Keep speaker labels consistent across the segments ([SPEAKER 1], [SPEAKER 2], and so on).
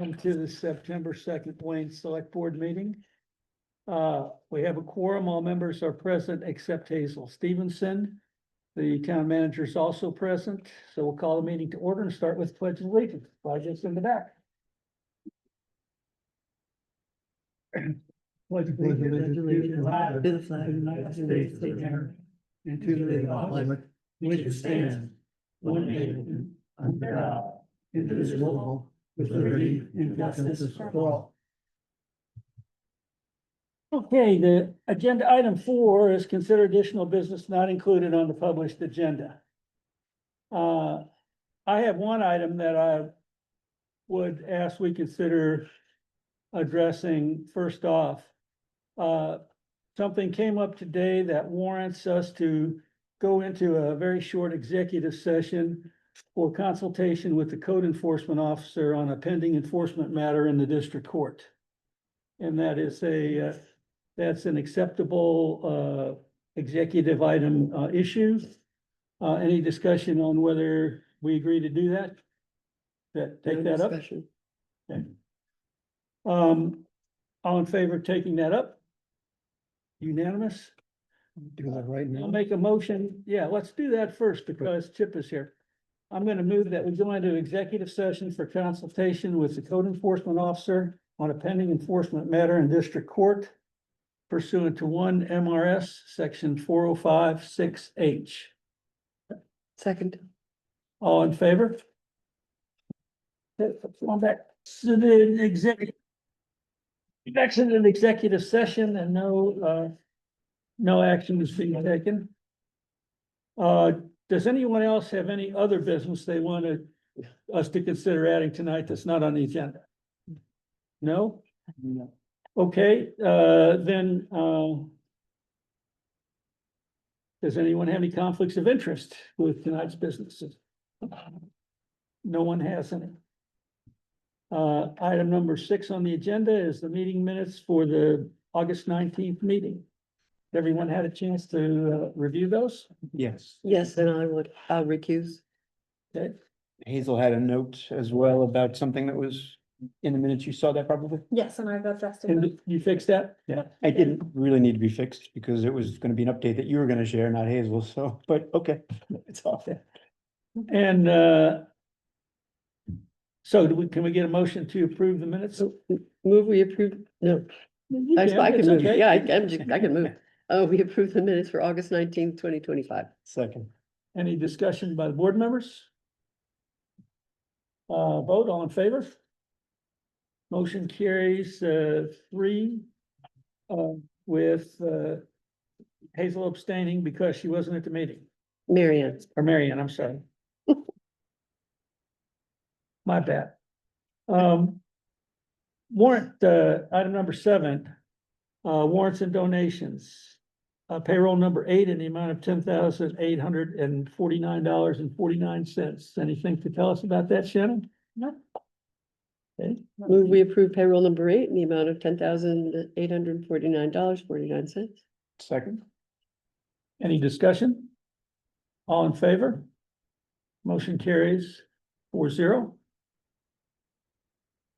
[SPEAKER 1] To the September 2nd Wayne Select Board meeting. We have a quorum. All members are present except Hazel Stevenson. The town manager is also present, so we'll call the meeting to order and start with pledge of allegiance. Flag is in the back. Pledge allegiance to the flag of the United States of America and to the republic which stands one nation under God, indivisible, with liberty and justice for all. Okay, the agenda item 4 is consider additional business not included on the published agenda. I have one item that I would ask we consider addressing first off. Something came up today that warrants us to go into a very short executive session for consultation with the code enforcement officer on a pending enforcement matter in the district court. And that is that's an acceptable, executive item, issue. Any discussion on whether we agree to do that? Take that up? Okay. All in favor of taking that up? Unanimous?
[SPEAKER 2] Do that right
[SPEAKER 1] I'll
[SPEAKER 2] now.
[SPEAKER 1] make a motion. Yeah, let's do that first because Chip is here. I'm gonna move that we go into executive session for consultation with the code enforcement officer on a pending enforcement matter in district court pursuant to 1 MRS section 405(6)H.
[SPEAKER 3] Second.
[SPEAKER 1] All in favor? On back to the executive. Back to the executive session and no action is being taken. Does anyone else have any other business they want us to consider adding tonight that's not on the agenda? No?
[SPEAKER 2] No.
[SPEAKER 1] Okay, then, does anyone have any conflicts of interest with tonight's businesses? No one has any. Item number 6 on the agenda is the meeting minutes for the August 19th meeting. Everyone had a chance to review those?
[SPEAKER 2] Yes.
[SPEAKER 3] Yes, and I'll recuse.
[SPEAKER 1] Okay,
[SPEAKER 2] Hazel had a note as well about something that was in the minutes. You saw that probably?
[SPEAKER 4] Yes, and I've addressed it.
[SPEAKER 1] and you fixed that?
[SPEAKER 2] Yeah, I didn't really need to be fixed because it was gonna be an update that you were gonna share, not Hazel, so, but okay, it's off there.
[SPEAKER 1] And, so can we get a motion to approve the minutes?
[SPEAKER 3] So move, we approve, no,
[SPEAKER 1] You
[SPEAKER 3] I
[SPEAKER 1] can,
[SPEAKER 3] can
[SPEAKER 1] it's
[SPEAKER 3] move,
[SPEAKER 1] okay.
[SPEAKER 3] yeah, I can move. We approve the minutes for August 19th, 2025.
[SPEAKER 2] Second.
[SPEAKER 1] Any discussion by the board members? Vote, all in favor? Motion carries, 3, with, Hazel abstaining because she wasn't at the meeting,
[SPEAKER 3] Marianne.
[SPEAKER 1] or Marianne, I'm sorry. My bad. Warrant, item number 7, warrants and donations. Payroll number 8 in the amount of $10,849.49. Anything to tell us about that, Shannon?
[SPEAKER 4] No.
[SPEAKER 1] Okay.
[SPEAKER 3] Move, we approve payroll number 8 in the amount of $10,849.49.
[SPEAKER 2] Second.
[SPEAKER 1] Any discussion? All in favor? Motion carries 4-0.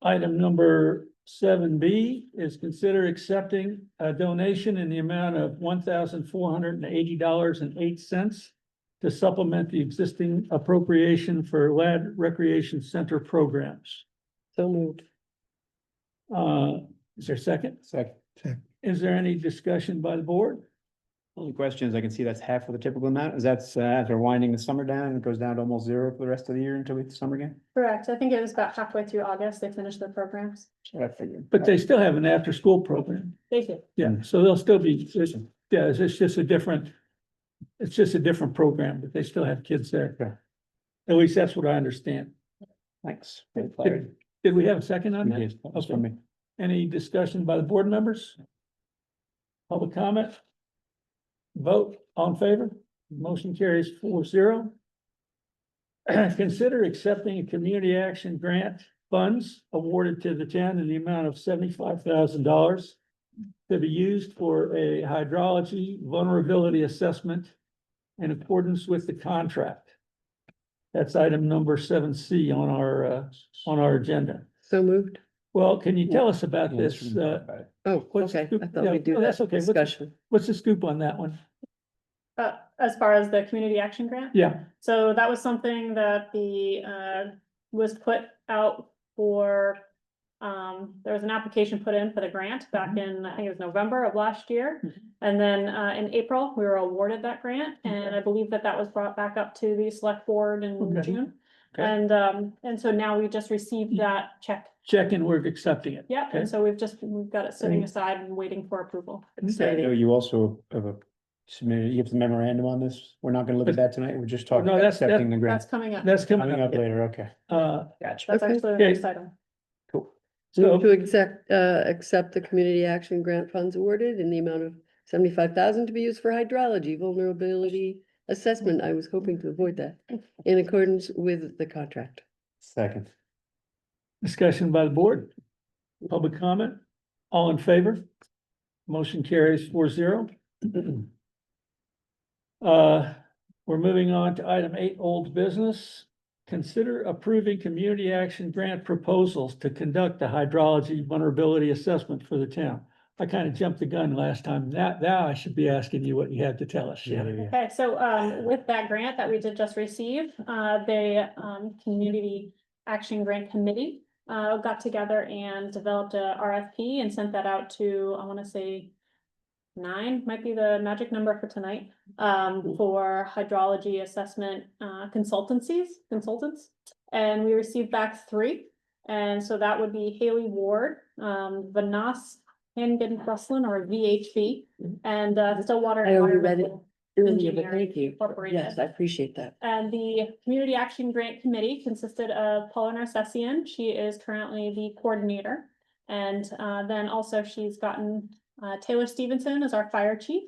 [SPEAKER 1] Item number 7B is consider accepting a donation in the amount of $1,480.08 to supplement the existing appropriation for LAD Recreation Center programs.
[SPEAKER 3] So moved.
[SPEAKER 1] Is there a second?
[SPEAKER 2] Second.
[SPEAKER 1] Is there any discussion by the board?
[SPEAKER 2] Only question is, I can see that's half of the typical amount. Is that, as we're winding the summer down and it goes down to almost 0 for the rest of the year until we hit the summer again?
[SPEAKER 4] Correct. I think it was about halfway through August, they finished their programs.
[SPEAKER 2] So I figured.
[SPEAKER 1] But they still have an after-school program.
[SPEAKER 4] They did.
[SPEAKER 1] Yeah, so they'll still be, yeah, it's just a different program, but they still have kids there.
[SPEAKER 2] Okay.
[SPEAKER 1] At least that's what I understand.
[SPEAKER 2] Thanks. for the clarity.
[SPEAKER 1] Did we have a second on that?
[SPEAKER 2] Yes, that was from me.
[SPEAKER 1] Any discussion by the board members? Public comment? Vote, all in favor? Motion carries 4-0. Consider accepting a community action grant funds awarded to the town in the amount of $75,000 to be used for a hydrology vulnerability assessment in accordance with the contract. That's item number 7C on our agenda.
[SPEAKER 3] So moved.
[SPEAKER 1] Well, can you tell us about
[SPEAKER 2] Yeah, let's
[SPEAKER 1] this?
[SPEAKER 2] talk about it.
[SPEAKER 3] Oh,
[SPEAKER 1] What's
[SPEAKER 3] okay.
[SPEAKER 1] scoop-
[SPEAKER 3] I thought
[SPEAKER 1] yeah,
[SPEAKER 3] we'd do
[SPEAKER 1] no, that's
[SPEAKER 3] that
[SPEAKER 1] okay. What's-
[SPEAKER 3] discussion.
[SPEAKER 1] What's the scoop on that one?
[SPEAKER 4] As far as the community action grant?
[SPEAKER 1] Yeah,
[SPEAKER 4] So that was something that was put out for, there was an application put in for the grant back in, I think it was November of last year.
[SPEAKER 1] Mhm.
[SPEAKER 4] And then, in April, we were awarded that grant, and I believe that was brought back up to the select board in
[SPEAKER 1] Okay.
[SPEAKER 4] June.
[SPEAKER 1] Okay.
[SPEAKER 4] And so now we just received that check.
[SPEAKER 1] check and we're accepting it.
[SPEAKER 4] Yeah,
[SPEAKER 1] Okay.
[SPEAKER 4] and so we've got it sitting
[SPEAKER 1] Great.
[SPEAKER 4] aside and waiting for approval.
[SPEAKER 2] I know
[SPEAKER 3] Exciting.
[SPEAKER 2] you also have a submitted, you have the memorandum on this. We're not gonna look at that tonight. We're just talking
[SPEAKER 1] No,
[SPEAKER 2] about
[SPEAKER 1] that's-
[SPEAKER 2] accepting the
[SPEAKER 4] That's
[SPEAKER 2] grant.
[SPEAKER 4] coming up.
[SPEAKER 1] That's coming
[SPEAKER 2] Coming up
[SPEAKER 1] up.
[SPEAKER 2] later, okay.
[SPEAKER 1] Gotcha.
[SPEAKER 4] That's
[SPEAKER 3] Okay.
[SPEAKER 4] actually the
[SPEAKER 1] Okay.
[SPEAKER 4] next item.
[SPEAKER 2] Cool.
[SPEAKER 3] Move to
[SPEAKER 1] So,
[SPEAKER 3] accept the community action grant funds awarded in the amount of 75,000 to be used for hydrology vulnerability assessment. I was hoping to avoid that in accordance with the contract.
[SPEAKER 2] Second.
[SPEAKER 1] discussion by the board, public comment, all in favor? Motion carries 4-0. We're moving on to item 8, old business. Consider approving community action grant proposals to conduct the hydrology vulnerability assessment for the town. I kind of jumped the gun last time. Now I should be asking you what you had to tell us, Shannon.
[SPEAKER 2] Yeah.
[SPEAKER 4] Okay, so with that grant that we did just receive, the Community Action Grant Committee got together and developed a RFP and sent that out to, I want to say 9 might be the magic number for tonight, for hydrology assessment consultants. And we received back 3. And so that would be Haley Ward, Vanas Hangen Breslin, or VHB, and Stillwater.
[SPEAKER 3] I already read it.
[SPEAKER 4] Environmental
[SPEAKER 3] Earlier, but
[SPEAKER 4] Engineering
[SPEAKER 3] thank you.
[SPEAKER 4] Incorporated.
[SPEAKER 3] Yes, I appreciate that.
[SPEAKER 4] And the Community Action Grant Committee consisted of Paula Narcessian. She is currently the coordinator. And then also she's gotten Taylor Stevenson as our fire chief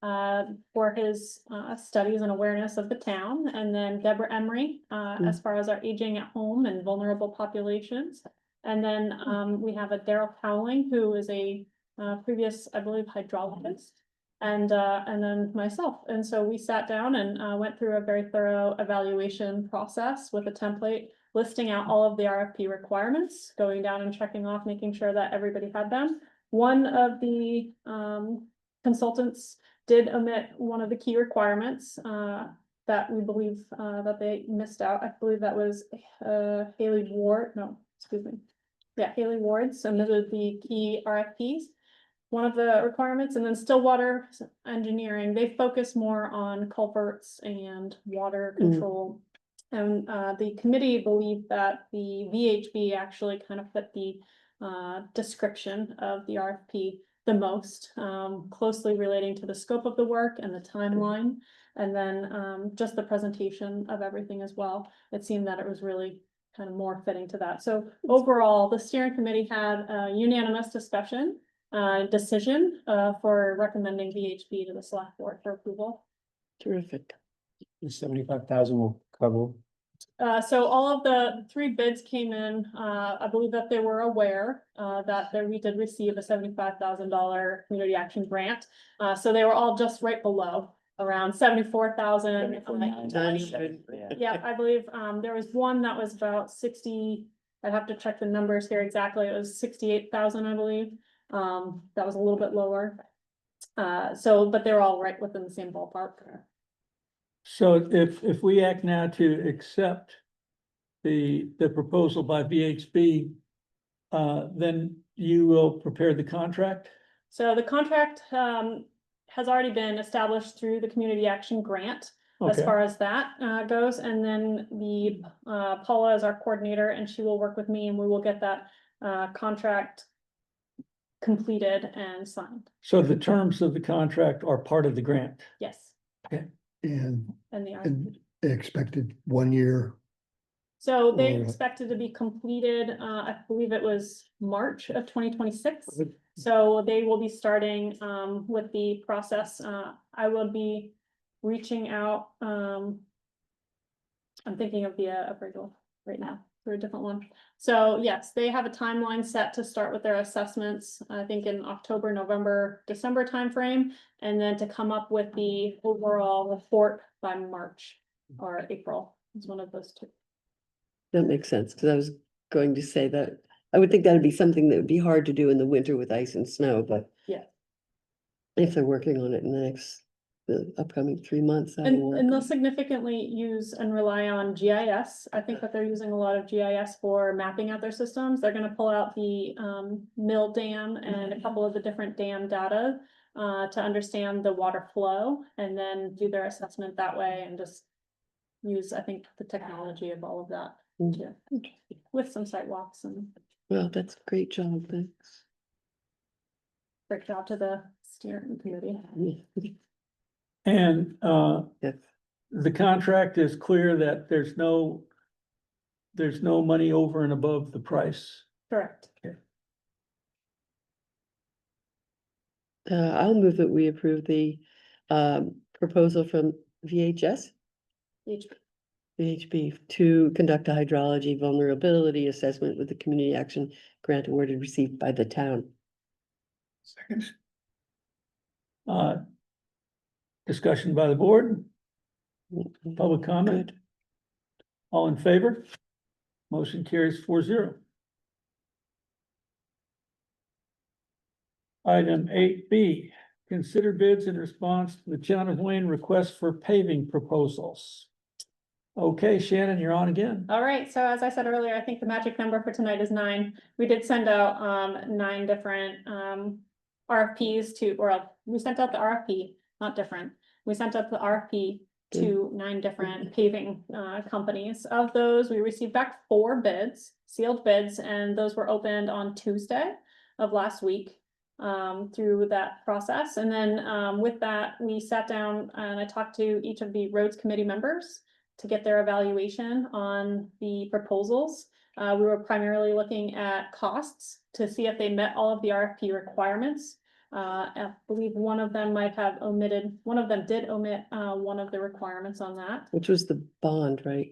[SPEAKER 4] for his studies and awareness of the town. And then Deborah Emery as far as our aging at home and vulnerable populations. And then we have a Daryl Cowling, who is a previous, I believe, hydrologist. And then myself. And so we sat down and went through a very thorough evaluation process with a template listing out all of the RFP requirements, going down and checking off, making sure that everybody had them. One of the consultants did omit one of the key requirements that we believe that they missed out. I believe that was Haley Ward, no, excuse me. Yeah, Haley Ward submitted the key RFPs. One of the requirements, and then Stillwater Engineering, they focus more on culverts and water control. And the committee believed that the VHB actually kind of fit the description of the RFP the most, closely relating to the scope of the work and the timeline. And then just the presentation of everything as well. It seemed that it was really kind of more fitting to that. So overall, the steering committee had a unanimous decision for recommending VHB to the select board for approval.
[SPEAKER 3] Terrific.
[SPEAKER 2] 75,000 will cover.
[SPEAKER 4] So all of the 3 bids came in, I believe that they were aware we did receive a $75,000 community action grant. So they were all just right below, around 74,000. Yeah, I believe there was one that was about 60, I'd have to check the numbers here exactly, it was 68,000, I believe. That was a little bit lower. But they're all right within the same ballpark.
[SPEAKER 1] So if we act now to accept the proposal by VHB, then you will prepare the contract?
[SPEAKER 4] So the contract has already been established through the Community Action Grant as
[SPEAKER 1] Okay.
[SPEAKER 4] far as that goes. And then Paula is our coordinator, and she will work with me, and we will get that contract completed and signed.
[SPEAKER 1] So the terms of the contract are part of the grant?
[SPEAKER 4] Yes.
[SPEAKER 5] And
[SPEAKER 4] And the
[SPEAKER 5] expected 1 year.
[SPEAKER 4] So they
[SPEAKER 5] Or-
[SPEAKER 4] expected to be completed, I believe it was March of 2026. So they will be starting with the process. I will be reaching out. I'm thinking of the appraisal right now for a different one. So yes, they have a timeline set to start with their assessments, I think in October, November, December timeframe. And then to come up with the overall report by March or April is one of those 2.
[SPEAKER 3] That makes sense, because I was going to say that I would think that'd be something that would be hard to do in the winter with ice and snow, but.
[SPEAKER 4] Yeah.
[SPEAKER 3] If they're working on it in the upcoming 3 months, that'll
[SPEAKER 4] And
[SPEAKER 3] work.
[SPEAKER 4] they'll significantly use and rely on GIS. I think that they're using a lot of GIS for mapping out their systems. They're gonna pull out the Mill Dam and a couple of the different dam data to understand the water flow and then do their assessment that way and just use, I think, the technology of all of that
[SPEAKER 3] Mm.
[SPEAKER 4] too, with some site walks and
[SPEAKER 3] Well, that's a great job, thanks.
[SPEAKER 4] great job to the steering committee.
[SPEAKER 1] And,
[SPEAKER 3] Yes.
[SPEAKER 1] the contract is clear that there's no money over and above the price.
[SPEAKER 4] Correct.
[SPEAKER 3] I'll move that we approve the proposal from VHB to conduct a hydrology vulnerability assessment with the community action grant awarded received by the town.
[SPEAKER 5] Second.
[SPEAKER 1] Discussion by the board, public comment,
[SPEAKER 3] Good.
[SPEAKER 1] all in favor? Motion carries 4-0. Item 8B, consider bids in response to the Town of Wayne request for paving proposals. Okay, Shannon, you're on again.
[SPEAKER 4] All right, so as I said earlier, I think the magic number for tonight is 9. We did send out 9 different RFPs we sent out the RFP, not different. We sent out the RFP to 9 different paving companies. Of those, we received back 4 bids, sealed bids, and those were opened on Tuesday of last week through that process. And then with that, we sat down and I talked to each of the roads committee members to get their evaluation on the proposals. We were primarily looking at costs to see if they met all of the RFP requirements. I believe one of them did omit one of the requirements on that.
[SPEAKER 3] Which was the bond, right?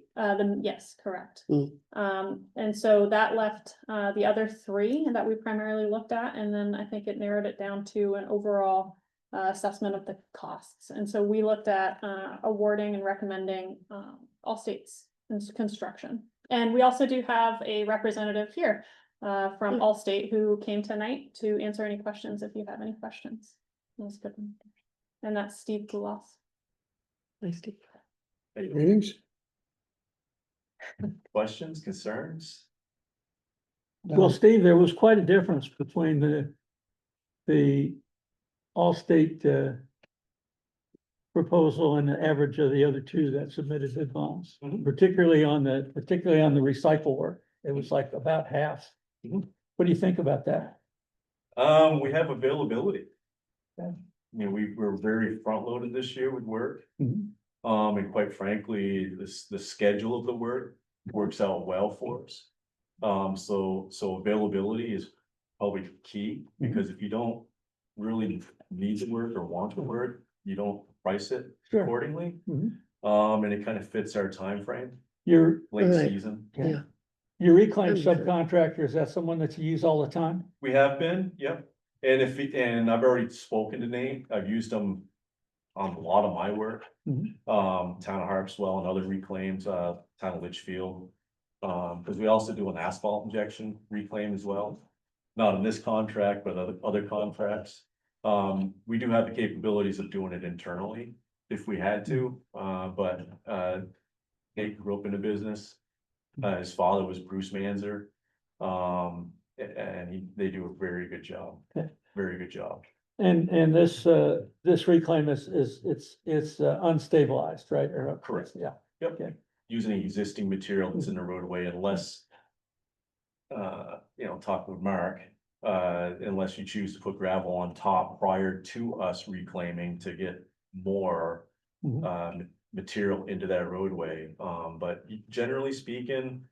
[SPEAKER 4] Yes, correct.
[SPEAKER 3] Mm.
[SPEAKER 4] And so that left the other 3 that we primarily looked at, and then I think it narrowed it down to an overall assessment of the costs. And so we looked at awarding and recommending all states construction. And we also do have a representative here from Allstate who came tonight to answer any questions if you have any questions. That's good. And that's Steve Goulas.
[SPEAKER 3] Nice. Steve.
[SPEAKER 5] Greetings.
[SPEAKER 6] Questions, concerns?
[SPEAKER 1] Well, Steve, there was quite a difference between the Allstate proposal and the average of the other 2 that submitted bid bonds,
[SPEAKER 6] Mhm.
[SPEAKER 1] particularly on the recycle work. It was like about half.
[SPEAKER 6] Mhm.
[SPEAKER 1] What do you think about that?
[SPEAKER 6] We have availability.
[SPEAKER 1] Okay.
[SPEAKER 6] We're very front loaded this year with work.
[SPEAKER 1] Mhm.
[SPEAKER 6] And quite frankly, the schedule of the work works out well for us. So availability is probably key, because if you don't really need the work or want the work, you don't price it
[SPEAKER 1] Sure.
[SPEAKER 6] accordingly.
[SPEAKER 1] Mhm.
[SPEAKER 6] And it kind of fits our time frame,
[SPEAKER 1] Your
[SPEAKER 6] late
[SPEAKER 3] Right.
[SPEAKER 6] season.
[SPEAKER 3] Yeah.
[SPEAKER 1] reclaim
[SPEAKER 3] I'm sure.
[SPEAKER 1] subcontractor, is that someone that you use all the time?
[SPEAKER 6] We have been, yep. And I've already spoken to Nate. I've used them on a lot of my work.
[SPEAKER 1] Mhm.
[SPEAKER 6] Town of Harpswell and other reclaims, town of Litchfield. Cause we also do an asphalt injection reclaim as well. Not in this contract, but other contracts. We do have the capabilities of doing it internally if we had to, but Nate grew up in the business. His father was Bruce Manzer. And they do a very good job.
[SPEAKER 1] Okay.
[SPEAKER 6] Very good job.
[SPEAKER 1] And this reclaim is unstabilized, right? Or-
[SPEAKER 6] Correct.
[SPEAKER 1] Yeah.
[SPEAKER 6] Yep.
[SPEAKER 1] Okay.
[SPEAKER 6] Using existing material that's in the roadway unless. Talk with Mark, unless you choose to put gravel on top prior to us reclaiming to get more.
[SPEAKER 1] Mhm.
[SPEAKER 6] Material into that roadway, but generally speaking.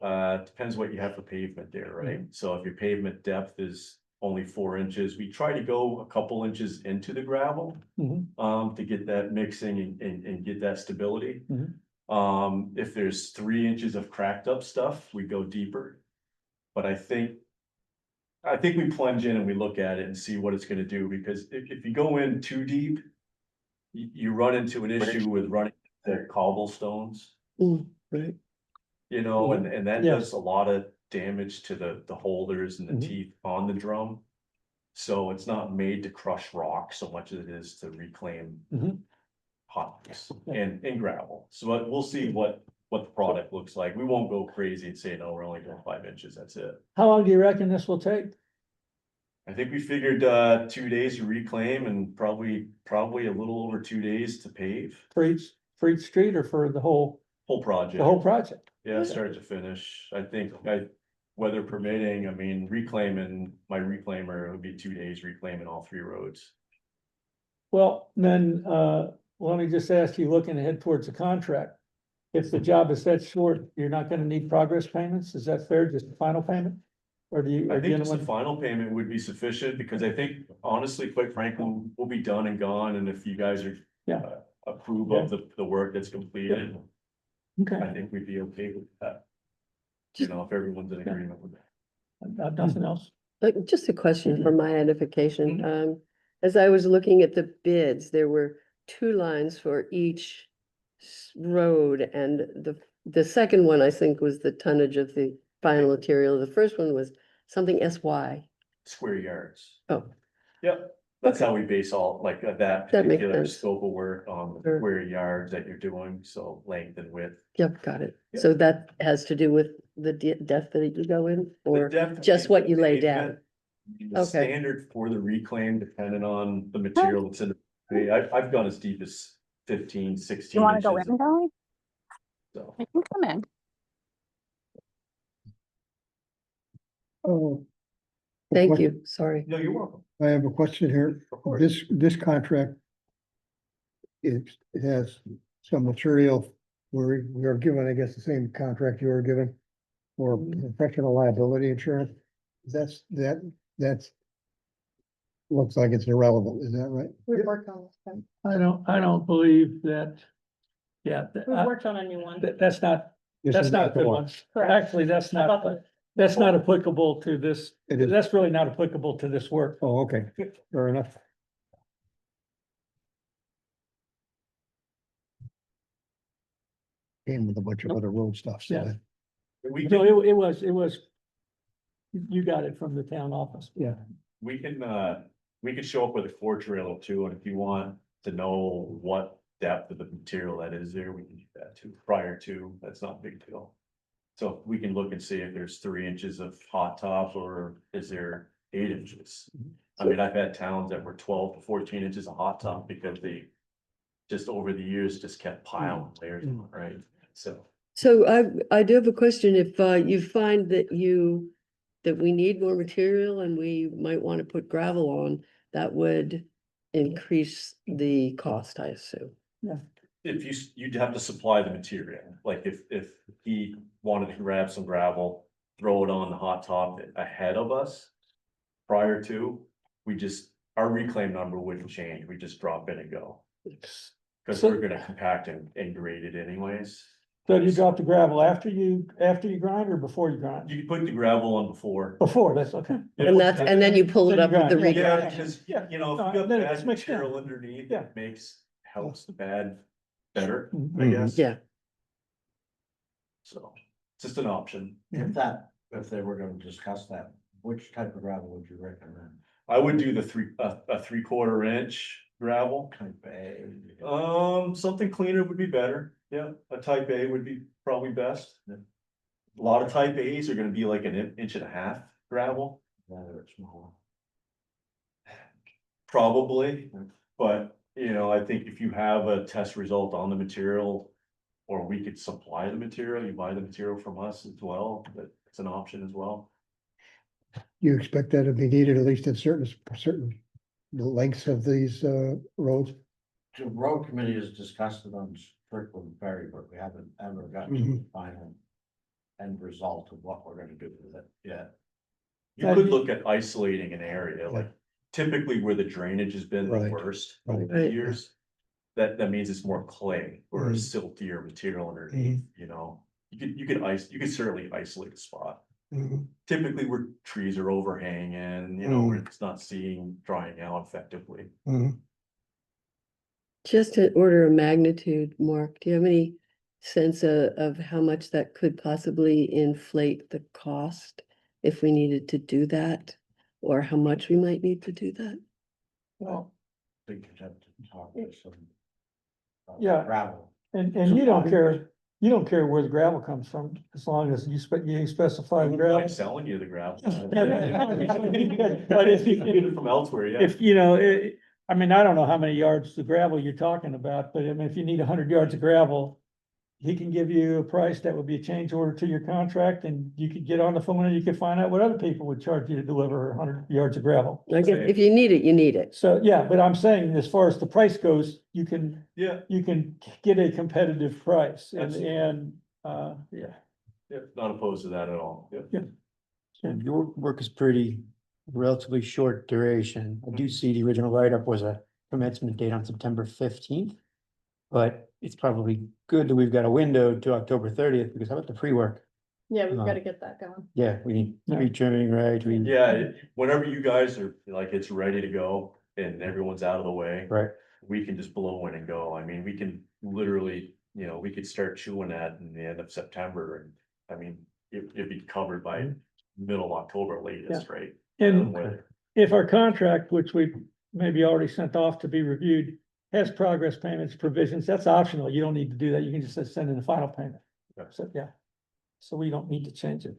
[SPEAKER 6] Depends what you have for pavement there, right? So if your pavement depth is only 4 inches, we try to go a couple inches into the gravel.
[SPEAKER 1] Mhm.
[SPEAKER 6] To get that mixing and get that stability.
[SPEAKER 1] Mhm.
[SPEAKER 6] If there's 3 inches of cracked up stuff, we go deeper. But I think we plunge in and we look at it and see what it's gonna do, because if you go in too deep. You run into an issue with running the cobblestones,
[SPEAKER 3] Mm, right.
[SPEAKER 6] and that
[SPEAKER 1] Yes.
[SPEAKER 6] does a lot of damage to the holders and the
[SPEAKER 1] Mhm.
[SPEAKER 6] teeth on the drum. So it's not made to crush rock so much as it is to reclaim
[SPEAKER 1] Mhm.
[SPEAKER 6] hot mix and gravel. So we'll see what the product looks like. We won't go crazy and say, no, we're only doing 5 inches, that's it.
[SPEAKER 1] How long do you reckon this will take?
[SPEAKER 6] I think we figured 2 days to reclaim and probably a little over 2 days to pave.
[SPEAKER 1] For each street or for the whole
[SPEAKER 6] Whole
[SPEAKER 1] project?
[SPEAKER 6] project. Yeah, start to finish. I think weather permitting, I mean, reclaiming, my reclaimer, it would be 2 days reclaiming all 3 roads.
[SPEAKER 1] Well, then, let me just ask you, looking ahead towards the contract. If the job is that short, you're not gonna need progress payments, is that fair, just the final payment? Or do you?
[SPEAKER 6] I
[SPEAKER 1] or do you
[SPEAKER 6] think just the
[SPEAKER 1] want-
[SPEAKER 6] final payment would be sufficient, because I think honestly, quite frankly, we'll be done and gone, and if you guys are.
[SPEAKER 1] Yeah.
[SPEAKER 6] Approve of the work that's completed,
[SPEAKER 1] Okay,
[SPEAKER 6] I think we'd be okay with that. You know, if everyone's in agreement with that.
[SPEAKER 1] nothing else?
[SPEAKER 3] Just a question for my edification.
[SPEAKER 6] Mhm.
[SPEAKER 3] As I was looking at the bids, there were 2 lines for each road, and the second one, I think, was the tonnage of the final material. The first one was something SY.
[SPEAKER 6] Square yards.
[SPEAKER 3] Oh.
[SPEAKER 6] Yep, that's
[SPEAKER 3] Okay.
[SPEAKER 6] how we base all, like, that
[SPEAKER 3] That makes
[SPEAKER 6] particular
[SPEAKER 3] sense.
[SPEAKER 6] scope of work on the
[SPEAKER 3] Sure.
[SPEAKER 6] square yards that you're doing, so length and width.
[SPEAKER 3] Yep, got it.
[SPEAKER 6] Yeah.
[SPEAKER 3] So that has to do with the depth that you go in,
[SPEAKER 6] The
[SPEAKER 3] or
[SPEAKER 6] depth
[SPEAKER 3] just
[SPEAKER 6] of
[SPEAKER 3] what you lay
[SPEAKER 6] pavement,
[SPEAKER 3] down?
[SPEAKER 6] The
[SPEAKER 3] Okay.
[SPEAKER 6] standard for the reclaim, depending on the material that's in the, I've gone as deep as 15, 16
[SPEAKER 7] You wanna go
[SPEAKER 6] inches.
[SPEAKER 7] in, Dolly?
[SPEAKER 6] So,
[SPEAKER 7] I can come in.
[SPEAKER 5] Oh,
[SPEAKER 3] Thank you, sorry.
[SPEAKER 6] no, you're welcome.
[SPEAKER 5] I have a question here.
[SPEAKER 6] Of course.
[SPEAKER 5] This contract. It has some material, we are given, I guess, the same contract you were given. For professional liability insurance. That's. Looks like it's irrelevant, is that right?
[SPEAKER 7] We've worked on this.
[SPEAKER 1] I don't believe that. Yeah,
[SPEAKER 4] We've worked on a new one.
[SPEAKER 1] that's not,
[SPEAKER 5] This
[SPEAKER 1] that's
[SPEAKER 5] is
[SPEAKER 1] not a
[SPEAKER 5] the
[SPEAKER 1] good one.
[SPEAKER 4] Correct.
[SPEAKER 1] Actually, that's
[SPEAKER 4] I thought
[SPEAKER 1] not,
[SPEAKER 4] that-
[SPEAKER 1] that's not applicable to this,
[SPEAKER 5] It is.
[SPEAKER 1] that's really not applicable to this work.
[SPEAKER 5] Oh, okay, fair enough. Came with a bunch of other road stuff, so.
[SPEAKER 1] Yeah.
[SPEAKER 6] We
[SPEAKER 1] No,
[SPEAKER 6] can,
[SPEAKER 1] it was. You got it from the town office.
[SPEAKER 5] Yeah.
[SPEAKER 6] we can show up with a core trailer too, and if you want to know what depth of the material that is there, we can do that too, prior to, that's not a big deal. So we can look and see if there's 3 inches of hot top, or is there 8 inches? I mean, I've had towns that were 12 to 14 inches of hot top, because they just over the years just kept piling layers on, right? So.
[SPEAKER 3] So I do have a question. If you find that that we need more material and we might want to put gravel on, that would increase the cost, I assume.
[SPEAKER 6] If you'd have to supply the material, like if he wanted to grab some gravel, throw it on the hot top ahead of us. Prior to, our reclaim number wouldn't change, we just drop in and go. Cause
[SPEAKER 1] So-
[SPEAKER 6] we're gonna compact and grade it anyways.
[SPEAKER 1] So you drop the gravel after you grind or before you grind?
[SPEAKER 6] You can put the gravel on before.
[SPEAKER 1] Before, that's okay.
[SPEAKER 3] And then you pull it
[SPEAKER 1] Then you
[SPEAKER 3] up with the
[SPEAKER 1] grind,
[SPEAKER 6] Yeah,
[SPEAKER 3] regrind.
[SPEAKER 6] because,
[SPEAKER 1] Yeah.
[SPEAKER 6] you know,
[SPEAKER 1] No,
[SPEAKER 6] if you got
[SPEAKER 1] then it's
[SPEAKER 6] bad
[SPEAKER 1] mixed in.
[SPEAKER 6] material underneath,
[SPEAKER 1] Yeah.
[SPEAKER 6] it helps the bad better, I
[SPEAKER 1] Mhm.
[SPEAKER 6] guess.
[SPEAKER 3] Yeah,
[SPEAKER 6] So, it's just an option.
[SPEAKER 8] If they were gonna discuss that, which type of gravel would you recommend?
[SPEAKER 6] I would do a 3/4 inch gravel.
[SPEAKER 8] Type A?
[SPEAKER 6] Something cleaner would be better. Yeah, a type A would be probably best. A lot of type As are gonna be like an inch and a half gravel,
[SPEAKER 8] Rather it's smaller.
[SPEAKER 6] probably. But, you know, I think if you have a test result on the material, or we could supply the material, you buy the material from us as well, but it's an option as well.
[SPEAKER 5] You expect that to be needed at least at certain lengths of these roads?
[SPEAKER 8] The road committee has discussed it on Strickland Ferry, but we haven't ever gotten to the final end result of what we're gonna do with it yet.
[SPEAKER 6] You could look at isolating an area, like typically where the drainage has been the
[SPEAKER 5] Right,
[SPEAKER 6] worst
[SPEAKER 5] right.
[SPEAKER 6] over the years. That means it's more clay or
[SPEAKER 5] Mhm.
[SPEAKER 6] siltier material underneath, you know? You could certainly isolate a spot.
[SPEAKER 5] Mhm.
[SPEAKER 6] Typically where trees are overhanging, you know, where it's not drying out effectively.
[SPEAKER 5] Mhm.
[SPEAKER 3] just an order of magnitude, Mark, do you have any sense of how much that could possibly inflate the cost if we needed to do that? Or how much we might need to do that?
[SPEAKER 1] Well,
[SPEAKER 8] I think you'd have to talk to some.
[SPEAKER 1] Yeah.
[SPEAKER 8] Gravel.
[SPEAKER 1] and you don't care where the gravel comes from, as long as you specify
[SPEAKER 6] I
[SPEAKER 1] the
[SPEAKER 6] wouldn't
[SPEAKER 1] gravel.
[SPEAKER 6] mind selling you the gravel.
[SPEAKER 1] But if you-
[SPEAKER 6] Get it from elsewhere, yeah.
[SPEAKER 1] If, I mean, I don't know how many yards of gravel you're talking about, but I mean, if you need 100 yards of gravel, he can give you a price that would be a change order to your contract, and you could get on the phone and you could find out what other people would charge you to deliver 100 yards of gravel.
[SPEAKER 3] I guess if you need it, you need it.
[SPEAKER 1] So, yeah, but I'm saying as far as the price goes, you can
[SPEAKER 6] Yeah,
[SPEAKER 1] get a competitive price
[SPEAKER 6] Absolutely.
[SPEAKER 1] yeah.
[SPEAKER 6] yeah, not opposed to that at all, yeah.
[SPEAKER 2] And your work is pretty relatively short duration. I do see the original write-up was a commencement date on September 15th. But it's probably good that we've got a window to October 30th, because how about the pre-work?
[SPEAKER 4] Yeah, we've
[SPEAKER 2] Uh,
[SPEAKER 4] got to get that going.
[SPEAKER 2] Yeah, we need
[SPEAKER 1] Yeah.
[SPEAKER 2] tree trimming, right? We,
[SPEAKER 6] Yeah, whenever you guys are, like, it's ready to go and everyone's out of the way,
[SPEAKER 2] right,
[SPEAKER 6] we can just blow in and go. I mean, we can literally, we could start chewing that in the end of September, and, I mean, it'd be covered by middle of October latest, right?
[SPEAKER 1] And
[SPEAKER 6] Weather.
[SPEAKER 1] if our contract, which we maybe already sent off to be reviewed, has progress payments provisions, that's optional. You don't need to do that. You can just send in the final payment.
[SPEAKER 6] Okay.
[SPEAKER 1] So, yeah. So we don't need to change it.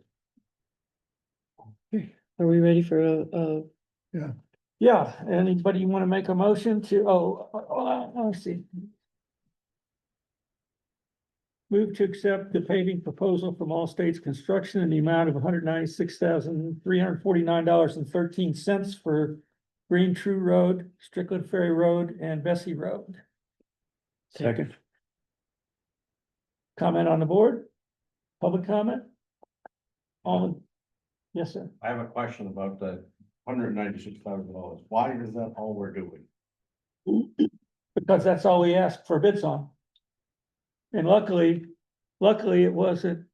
[SPEAKER 3] Are we ready for a
[SPEAKER 1] Yeah, anybody want to make a motion to, let's see. Move to accept the paving proposal from All States Construction in the amount of $196,349.13 for Green True Road, Strickland Ferry Road, and Bessie Road.
[SPEAKER 2] second,
[SPEAKER 1] Comment on the board? Public comment? All, yes, sir.
[SPEAKER 8] I have a question about the $196,000. Why is that all we're doing?
[SPEAKER 1] Because that's all we asked for bids on. And luckily it wasn't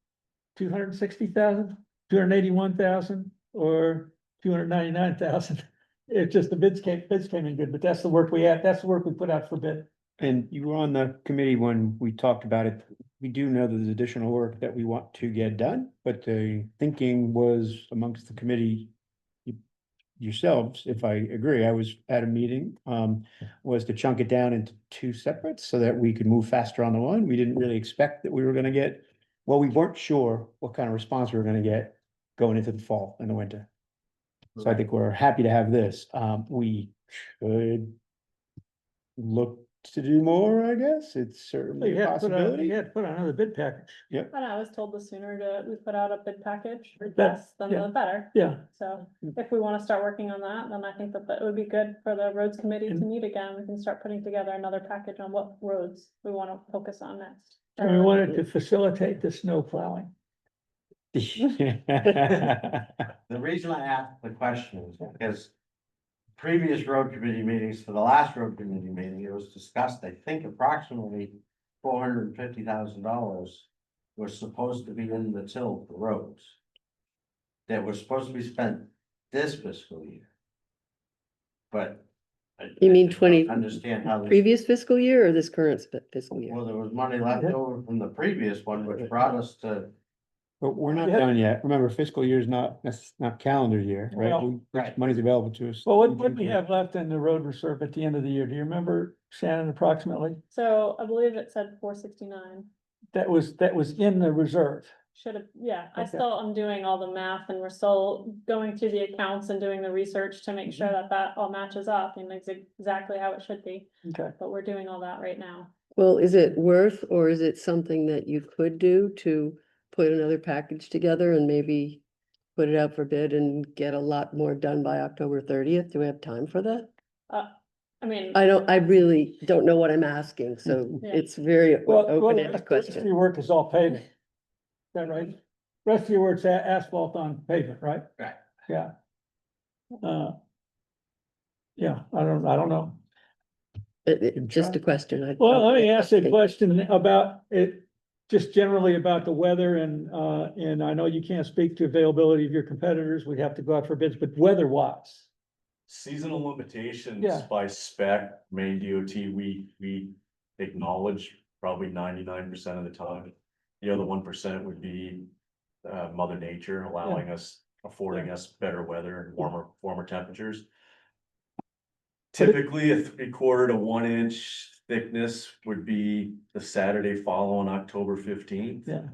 [SPEAKER 1] 260,000, 281,000, or 299,000. It's just the bids came in good, but that's the work we had, that's the work we put out for bid.
[SPEAKER 2] and you were on the committee when we talked about it. We do know that there's additional work that we want to get done, but the thinking was amongst the committee. Yourselves, if I agree, I was at a meeting, was to chunk it down into two separates so that we could move faster on the one. We didn't really expect that we were gonna get, well, we weren't sure what kind of response we were gonna get going into the fall and the winter. So I think we're happy to have this. We should look to do more, I guess. It's certainly
[SPEAKER 1] You
[SPEAKER 2] a
[SPEAKER 1] had to put out,
[SPEAKER 2] possibility.
[SPEAKER 1] you had to put out another bid package.
[SPEAKER 4] I was told the sooner we put out a bid package,
[SPEAKER 1] That-
[SPEAKER 4] yes, then
[SPEAKER 1] yeah.
[SPEAKER 4] the better.
[SPEAKER 1] Yeah,
[SPEAKER 4] So if we want to start working on that, then I think that would be good for the roads committee to
[SPEAKER 1] And-
[SPEAKER 4] meet again. We can start putting together another package on what roads we want to focus on next.
[SPEAKER 1] and we wanted to facilitate the snow plowing.
[SPEAKER 8] The reason I asked the question is because previous road committee meetings, for the last road committee meeting, it was discussed, I think approximately $450,000 was supposed to be in the till for roads. That was supposed to be spent this fiscal year. But.
[SPEAKER 3] You mean
[SPEAKER 8] I don't
[SPEAKER 3] 20
[SPEAKER 8] Understand how. this-
[SPEAKER 3] previous fiscal year or this current fiscal year?
[SPEAKER 8] Well, there was money left over from the previous one, which brought us to.
[SPEAKER 2] But we're not
[SPEAKER 1] Yeah.
[SPEAKER 2] done yet. Remember, fiscal year is not calendar year, right?
[SPEAKER 1] Well,
[SPEAKER 8] right.
[SPEAKER 2] Money's available to us.
[SPEAKER 1] Well, what do we have left in the road reserve at the end of the year? Do you remember, Shannon, approximately?
[SPEAKER 4] So I believe it said 469.
[SPEAKER 1] That was in the reserve.
[SPEAKER 4] Should have, yeah, I
[SPEAKER 1] Okay.
[SPEAKER 4] still am doing all the math and we're still going through the accounts and doing the research to make sure
[SPEAKER 1] Mm-hmm.
[SPEAKER 4] that all matches up and exactly how it should be.
[SPEAKER 1] Okay.
[SPEAKER 4] But we're doing all that right now.
[SPEAKER 3] Well, is it worth, or is it something that you could do to put another package together and maybe put it out for bid and get a lot more done by October 30th? Do we have time for that?
[SPEAKER 4] I mean,
[SPEAKER 3] I really don't know what I'm asking, so
[SPEAKER 4] Yeah.
[SPEAKER 3] it's very
[SPEAKER 1] Well,
[SPEAKER 3] open-ended
[SPEAKER 1] the rest of
[SPEAKER 3] question.
[SPEAKER 1] your work is all paving. Is that right? Rest of your work's asphalt on pavement, right?
[SPEAKER 8] Right.
[SPEAKER 1] Yeah. Yeah, I don't know.
[SPEAKER 3] Just a question.
[SPEAKER 1] Well, let me ask you a question about it, just generally about the weather and I know you can't speak to availability of your competitors. We'd have to go out for bids, but weather-wise.
[SPEAKER 6] Seasonal limitations
[SPEAKER 1] Yeah.
[SPEAKER 6] by spec, Maine DOT, we acknowledge probably 99% of the time. The other 1% would be Mother Nature allowing us, affording us better weather and warmer temperatures. Typically, a 3/4 to 1 inch thickness would be the Saturday following October 15th.
[SPEAKER 1] Yeah.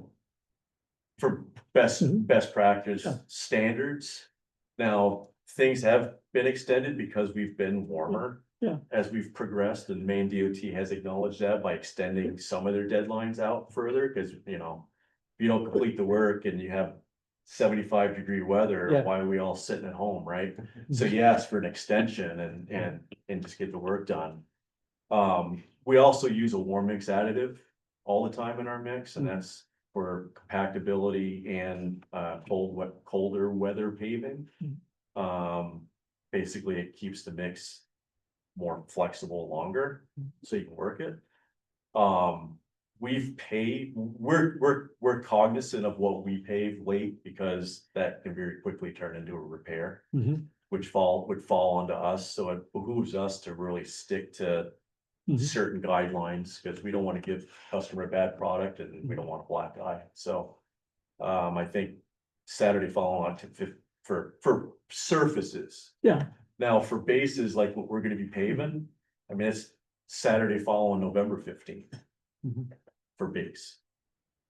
[SPEAKER 6] For
[SPEAKER 1] Mhm.
[SPEAKER 6] best practice
[SPEAKER 1] Yeah.
[SPEAKER 6] standards. Now, things have been extended because we've been warmer.
[SPEAKER 1] Yeah.
[SPEAKER 6] As we've progressed, and Maine DOT has acknowledged that by extending some of their deadlines out further, because, you know, if you don't complete the work and you have 75-degree weather,
[SPEAKER 1] Yeah.
[SPEAKER 6] why are we all sitting at home, right? So you ask for an extension and just get the work done. We also use a warm mix additive all the time in our mix, and that's for compactability and colder weather paving. Basically, it keeps the mix more flexible longer, so you can work it. We're cognizant of what we pave late, because that can very quickly turn into a repair.
[SPEAKER 1] Mhm.
[SPEAKER 6] Which would fall onto us, so it behooves us to really stick to
[SPEAKER 1] Mhm.
[SPEAKER 6] certain guidelines, because we don't want to give customer a bad product and we don't want a black eye, so. I think Saturday following on to for surfaces.
[SPEAKER 1] Yeah.
[SPEAKER 6] Now, for bases like what we're gonna be paving, I mean, it's Saturday following November 15th
[SPEAKER 1] Mhm.
[SPEAKER 6] for base.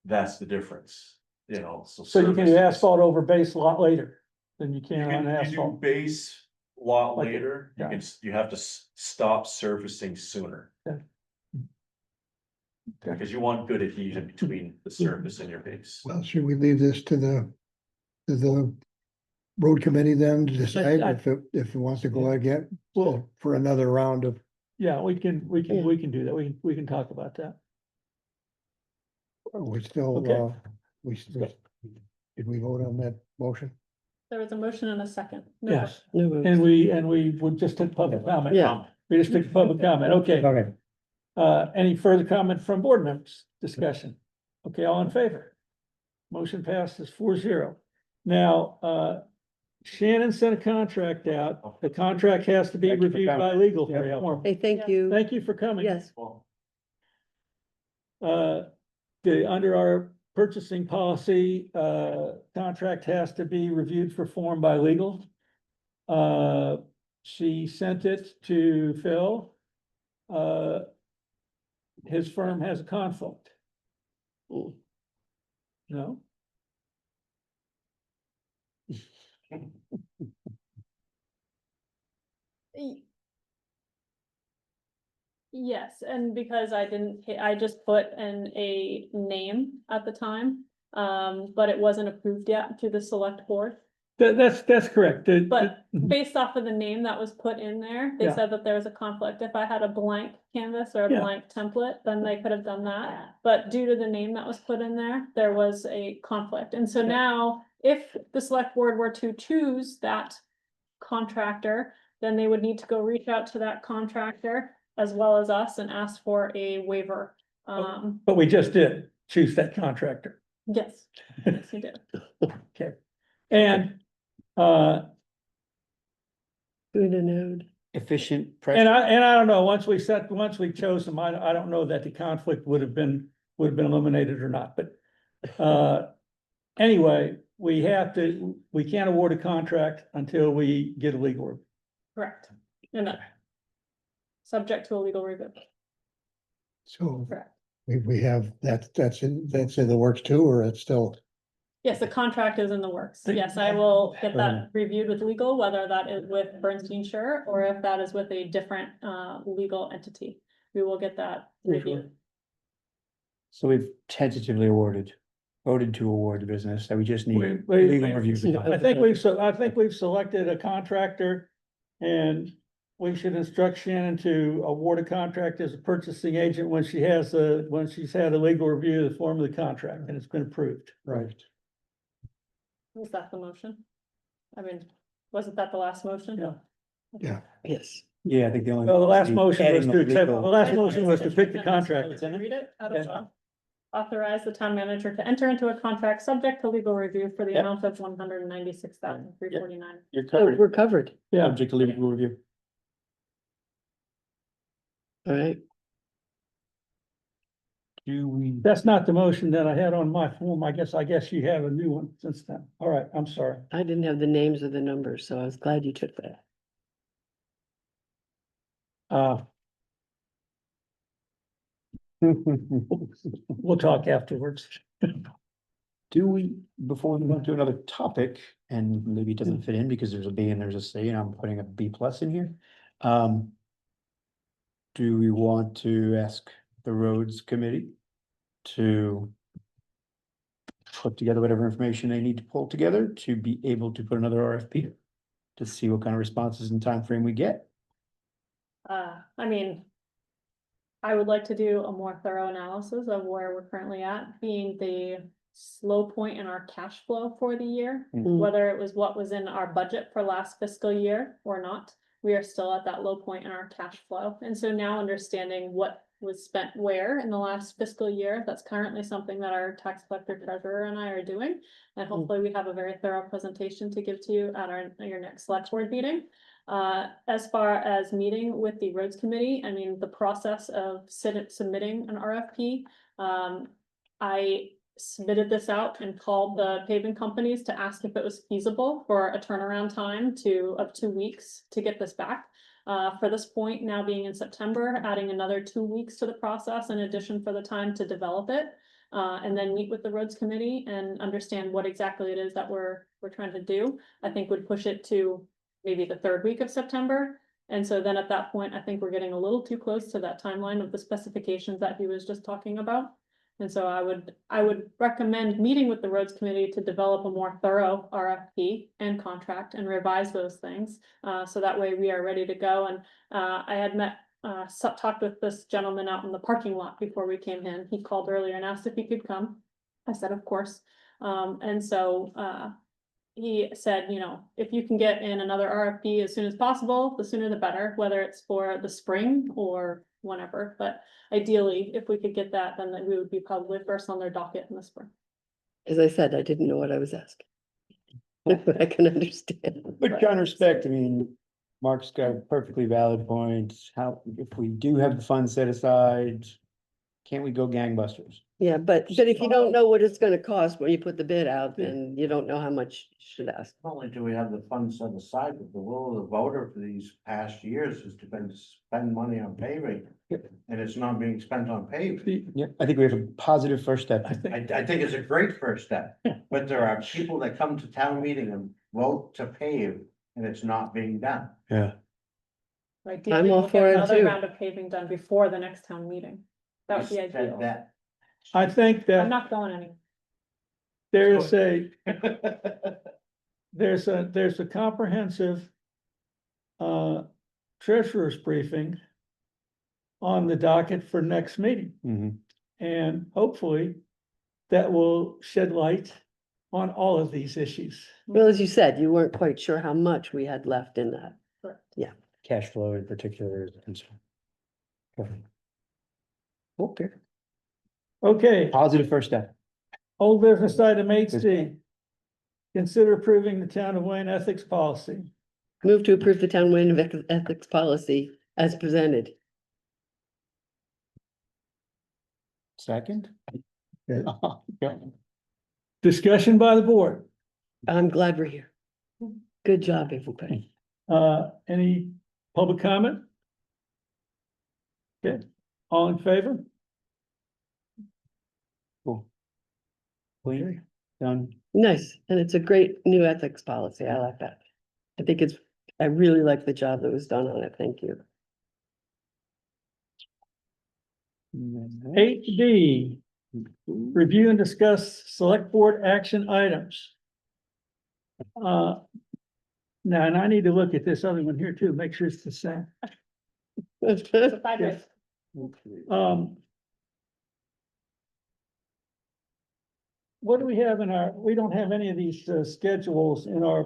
[SPEAKER 6] That's the difference, you know, so.
[SPEAKER 1] So you can do
[SPEAKER 6] surfaces-
[SPEAKER 1] asphalt over base a lot later than you
[SPEAKER 6] You
[SPEAKER 1] can on
[SPEAKER 6] can, you do
[SPEAKER 1] asphalt.
[SPEAKER 6] base a lot
[SPEAKER 1] Like it-
[SPEAKER 6] later, you
[SPEAKER 1] yeah.
[SPEAKER 6] can, you have to stop surfacing sooner.
[SPEAKER 1] Okay.
[SPEAKER 6] Because you want good adhesion between the surface and your base.
[SPEAKER 5] Well, should we leave this to the road committee then to decide
[SPEAKER 1] I-
[SPEAKER 5] if it wants to go again?
[SPEAKER 1] Well-
[SPEAKER 5] For another round of,
[SPEAKER 1] Yeah, we can do that. We can talk about that.
[SPEAKER 5] we still,
[SPEAKER 1] Okay.
[SPEAKER 5] we still, did we vote on that motion?
[SPEAKER 4] There was a motion and a second. No
[SPEAKER 1] Yes,
[SPEAKER 3] No votes.
[SPEAKER 1] and we would just take public comment.
[SPEAKER 3] Yeah.
[SPEAKER 1] We just took public comment. Okay.
[SPEAKER 5] Okay.
[SPEAKER 1] Any further comment from board members? Discussion? Okay, all in favor? Motion passes 4-0. Now, Shannon sent a contract out. The contract has to be
[SPEAKER 2] Thank you for
[SPEAKER 1] reviewed by
[SPEAKER 2] coming.
[SPEAKER 1] legal.
[SPEAKER 2] Yeah.
[SPEAKER 1] Very helpful.
[SPEAKER 3] Hey, thank
[SPEAKER 4] Yeah.
[SPEAKER 3] you.
[SPEAKER 1] Thank you for coming.
[SPEAKER 3] Yes,
[SPEAKER 1] Under our purchasing policy, contract has to be reviewed for form by legal. She sent it to Phil. His firm has a conflict. No?
[SPEAKER 4] Yes, and because I didn't, I just put in a name at the time, but it wasn't approved yet to the select board.
[SPEAKER 1] That's correct.
[SPEAKER 4] But based off of the name that was put in there, they
[SPEAKER 1] Yeah.
[SPEAKER 4] said that there was a conflict. If I had a blank canvas or a
[SPEAKER 1] Yeah.
[SPEAKER 4] blank template, then they could have done that. But due to the name that was put in there was a conflict. And so
[SPEAKER 1] Yeah.
[SPEAKER 4] now, if the select board were to choose that contractor, then they would need to go reach out to that contractor as well as us and ask for a waiver.
[SPEAKER 1] But we just did choose that contractor.
[SPEAKER 4] Yes, yes, you did.
[SPEAKER 1] Okay. And,
[SPEAKER 3] good to know.
[SPEAKER 2] Efficient.
[SPEAKER 1] and I don't know, once we chose them, I don't know that the conflict would have been eliminated or not, but, anyway, we can't award a contract until we get a legal review.
[SPEAKER 4] Correct. And subject to a legal review.
[SPEAKER 5] So
[SPEAKER 4] Correct.
[SPEAKER 5] we have, that's in the works too, or it's still?
[SPEAKER 4] Yes, the contract is in the works.
[SPEAKER 1] Thank-
[SPEAKER 4] Yes, I will get
[SPEAKER 5] Okay.
[SPEAKER 4] that reviewed with legal, whether that is with Bernstein Sure or if that is with a different legal entity. We will get that reviewed.
[SPEAKER 2] So we've tentatively voted to award the business, that we just need
[SPEAKER 1] We-
[SPEAKER 2] legal review.
[SPEAKER 1] I think we've selected a contractor, and we should instruct Shannon to award a contract as a purchasing agent when when she's had a legal review of the form of the contract and it's been approved.
[SPEAKER 5] Right.
[SPEAKER 4] Was that the motion? I mean, wasn't that the last motion?
[SPEAKER 1] Yeah.
[SPEAKER 5] Yeah.
[SPEAKER 3] Yes.
[SPEAKER 2] Yeah, I think the only.
[SPEAKER 1] Well, the last motion was
[SPEAKER 2] Adding
[SPEAKER 1] to accept, the
[SPEAKER 2] legal-
[SPEAKER 1] last motion was to pick the contract.
[SPEAKER 4] Read it out
[SPEAKER 1] Yeah.
[SPEAKER 4] of law. Authorize the town manager to enter into a contract subject to legal review for the
[SPEAKER 2] Yep.
[SPEAKER 4] amount of $196,349.
[SPEAKER 2] You're
[SPEAKER 3] Oh,
[SPEAKER 2] covered,
[SPEAKER 3] we're covered.
[SPEAKER 1] Yeah,
[SPEAKER 2] subject to legal review.
[SPEAKER 3] All right.
[SPEAKER 2] Do we,
[SPEAKER 1] That's not the motion that I had on my form. I guess you have a new one since then. All right, I'm sorry.
[SPEAKER 3] I didn't have the names of the numbers, so I was glad you took that.
[SPEAKER 1] Uh, we'll talk afterwards.
[SPEAKER 2] do we, before we go to another topic, and maybe it doesn't fit in because there's a B and there's a C, and I'm putting a B plus in here. Do we want to ask the roads committee to put together whatever information they need to pull together to be able to put another RFP to see what kind of responses and time frame we get?
[SPEAKER 4] I mean, I would like to do a more thorough analysis of where we're currently at, being the slow point in our cash flow for the year.
[SPEAKER 3] Mm.
[SPEAKER 4] Whether it was what was in our budget for last fiscal year or not, we are still at that low point in our cash flow. And so now understanding what was spent where in the last fiscal year, that's currently something that our tax collector treasurer and I are doing. And hopefully we have a very thorough presentation to give to you at your next select board meeting. As far as meeting with the roads committee, I mean, the process of submitting an RFP. I submitted this out and called the paving companies to ask if it was feasible for a turnaround time of 2 weeks to get this back. For this point, now being in September, adding another 2 weeks to the process in addition for the time to develop it. And then meet with the roads committee and understand what exactly it is that we're trying to do. I think would push it to maybe the 3rd week of September. And so then at that point, I think we're getting a little too close to that timeline of the specifications that he was just talking about. And so I would recommend meeting with the roads committee to develop a more thorough RFP and contract and revise those things. So that way we are ready to go. And I had talked with this gentleman out in the parking lot before we came in. He called earlier and asked if he could come. I said, of course. And so he said, you know, if you can get in another RFP as soon as possible, the sooner the better, whether it's for the spring or whenever. But ideally, if we could get that, then we would be probably first on their docket in the spring.
[SPEAKER 3] As I said, I didn't know what I was asking. But I can understand.
[SPEAKER 2] But John, respect, I mean, Mark's got a perfectly valid point. How, if we do have the funds set aside, can't we go gangbusters?
[SPEAKER 3] Yeah, but if you don't know what it's gonna cost when you put the bid out, then you don't know how much you should ask.
[SPEAKER 8] Not only do we have the funds set aside, but the will of the voter for these past years has been to spend money on paving.
[SPEAKER 2] Yep.
[SPEAKER 8] And it's not being spent on paving.
[SPEAKER 2] Yeah, I think we have a positive first step.
[SPEAKER 1] I think,
[SPEAKER 8] I think it's a great first step, but there are people that come to town meeting and vote to pave, and it's not being done.
[SPEAKER 2] Yeah.
[SPEAKER 4] Ideally,
[SPEAKER 3] I'm all
[SPEAKER 4] we'll get
[SPEAKER 3] for it
[SPEAKER 4] another
[SPEAKER 3] too.
[SPEAKER 4] round of paving done before the next town meeting. That would be
[SPEAKER 8] Said
[SPEAKER 4] ideal.
[SPEAKER 8] that.
[SPEAKER 1] I think
[SPEAKER 4] I'm
[SPEAKER 1] that
[SPEAKER 4] not going anywhere.
[SPEAKER 1] there's a comprehensive treasurer's briefing on the docket for next meeting.
[SPEAKER 2] Mhm.
[SPEAKER 1] And hopefully that will shed light on all of these issues.
[SPEAKER 3] Well, as you said, you weren't quite sure how much we had left in that.
[SPEAKER 2] Cash flow in particular is a concern. Okay,
[SPEAKER 1] Okay,
[SPEAKER 2] positive first step.
[SPEAKER 1] old business item 8C. Consider approving the town of Wayne ethics policy.
[SPEAKER 3] Move to approve the town Wayne ethics policy as presented.
[SPEAKER 2] Second?
[SPEAKER 5] Yeah.
[SPEAKER 2] Yeah.
[SPEAKER 1] Discussion by the board.
[SPEAKER 3] I'm glad we're here. Good job, everybody.
[SPEAKER 1] Any public comment? Okay, all in favor?
[SPEAKER 2] Cool. Clean, done.
[SPEAKER 3] Nice, and it's a great new ethics policy. I like that. I really like the job that was done on it. Thank you.
[SPEAKER 1] 8D, review and discuss select board action items. Now, and I need to look at this other one here too, make sure it's the same.
[SPEAKER 4] It's a five
[SPEAKER 1] Yes.
[SPEAKER 4] days.
[SPEAKER 1] What do we have in we don't have any of these schedules in our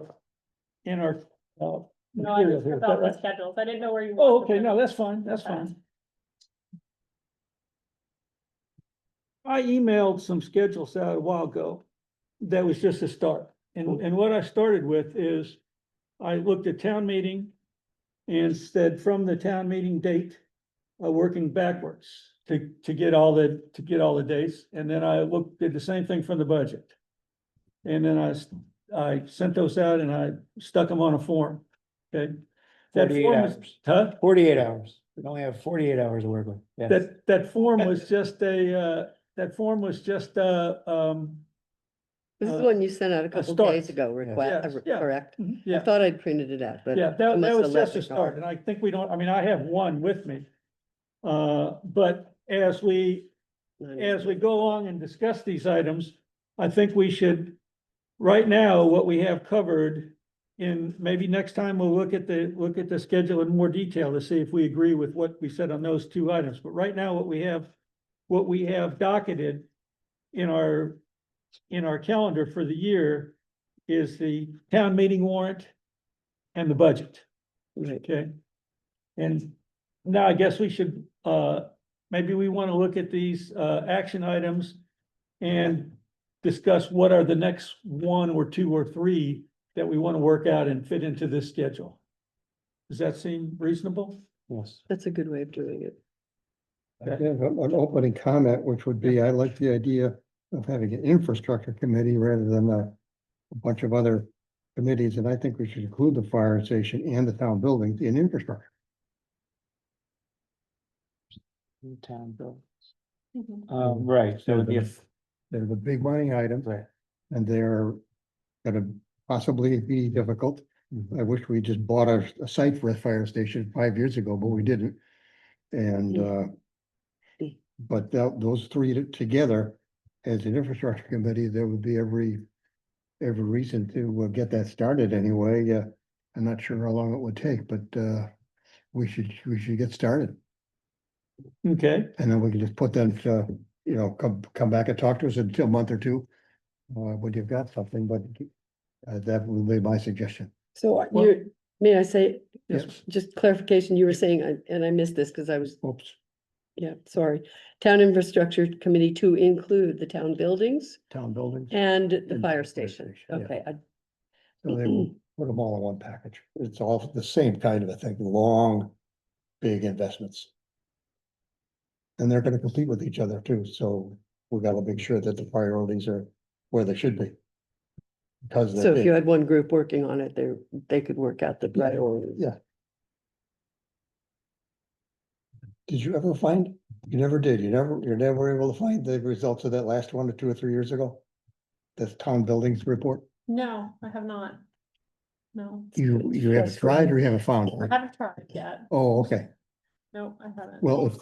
[SPEAKER 4] No, I
[SPEAKER 1] material
[SPEAKER 4] just
[SPEAKER 1] here.
[SPEAKER 4] about the schedules. I didn't know where you.
[SPEAKER 1] Oh,
[SPEAKER 4] wanted
[SPEAKER 1] okay,
[SPEAKER 4] them.
[SPEAKER 1] no, that's fine, that's fine. I emailed some schedules out a while ago. That was just a start. And what I started with is I looked at town meeting and said from the town meeting date, working backwards. to get all the dates, and then I did the same thing for the budget. And then I sent those out and I stuck them on a form, okay? That
[SPEAKER 2] 48
[SPEAKER 1] form was,
[SPEAKER 2] hours.
[SPEAKER 1] huh?
[SPEAKER 2] 48 hours. We only have 48 hours to work with. Yes.
[SPEAKER 1] That form was just
[SPEAKER 3] This is
[SPEAKER 1] Uh,
[SPEAKER 3] one you sent out a couple
[SPEAKER 1] start.
[SPEAKER 3] days ago,
[SPEAKER 1] Yes, yeah.
[SPEAKER 3] correct? I
[SPEAKER 1] yeah,
[SPEAKER 3] thought I'd printed it out, but.
[SPEAKER 1] yeah,
[SPEAKER 3] I
[SPEAKER 1] that
[SPEAKER 3] must
[SPEAKER 1] was
[SPEAKER 3] have left
[SPEAKER 1] just a
[SPEAKER 3] it gone.
[SPEAKER 1] start, and I think I have one with me. But as we go along and discuss these items, I think we should, right now, what we have covered in, maybe next time we'll look at the schedule in more detail to see if we agree with what we said on those two items. But right now, what we have docketed in our calendar for the year is the town meeting warrant and the budget.
[SPEAKER 3] Right.
[SPEAKER 1] Okay. And now I guess we should, maybe we want to look at these, action items and discuss what are the next one or two or three that we want to work out and fit into this schedule. Does that seem reasonable?
[SPEAKER 2] Yes.
[SPEAKER 3] That's a good way of doing it.
[SPEAKER 5] I have an opening comment, which would be, I like the idea of having an infrastructure committee rather than a bunch of other committees, and I think we should include the fire station and the town buildings in infrastructure.
[SPEAKER 2] Town bill.
[SPEAKER 4] Mhm.
[SPEAKER 2] Right, so
[SPEAKER 5] So the-
[SPEAKER 2] if,
[SPEAKER 5] They're the big money items,
[SPEAKER 2] right.
[SPEAKER 5] and they're gonna possibly be difficult.
[SPEAKER 2] Mhm.
[SPEAKER 5] I wish we just bought a site for a fire station 5 years ago, but we didn't. And, but those three together, as an infrastructure committee, there would be every reason to get that started anyway. I'm not sure how long it would take, but, we should get started.
[SPEAKER 1] Okay,
[SPEAKER 5] And then we can just put them to, come back and talk to us in a month or two. When you've got something, but, that would be my suggestion.
[SPEAKER 3] So
[SPEAKER 1] Well-
[SPEAKER 3] you, may I say,
[SPEAKER 1] yes,
[SPEAKER 3] just clarification, you were saying, and I missed this because I was,
[SPEAKER 5] Oops,
[SPEAKER 3] yeah, sorry. Town Infrastructure Committee to include the town buildings
[SPEAKER 5] town buildings.
[SPEAKER 3] and the
[SPEAKER 5] And
[SPEAKER 3] fire
[SPEAKER 5] fire
[SPEAKER 3] station.
[SPEAKER 5] station, yeah.
[SPEAKER 3] Okay,
[SPEAKER 5] So they will put them all in one package. It's all the same kind of a thing, long, big investments. And they're gonna compete with each other too, so we gotta make sure that the priorities are where they should be. Because
[SPEAKER 3] so
[SPEAKER 5] they're
[SPEAKER 3] if you
[SPEAKER 5] big.
[SPEAKER 3] had one group working on it, they could work out the priorities.
[SPEAKER 5] Yeah. Did you ever find, you never did, you're never able to find the results of that last one or 2 or 3 years ago? The town buildings report?
[SPEAKER 4] No, I have not. No,
[SPEAKER 5] You haven't
[SPEAKER 3] That's
[SPEAKER 5] tried
[SPEAKER 3] right.
[SPEAKER 5] or you haven't found?
[SPEAKER 4] I haven't tried yet.
[SPEAKER 5] Oh, okay.
[SPEAKER 4] No, I haven't.
[SPEAKER 5] Well, if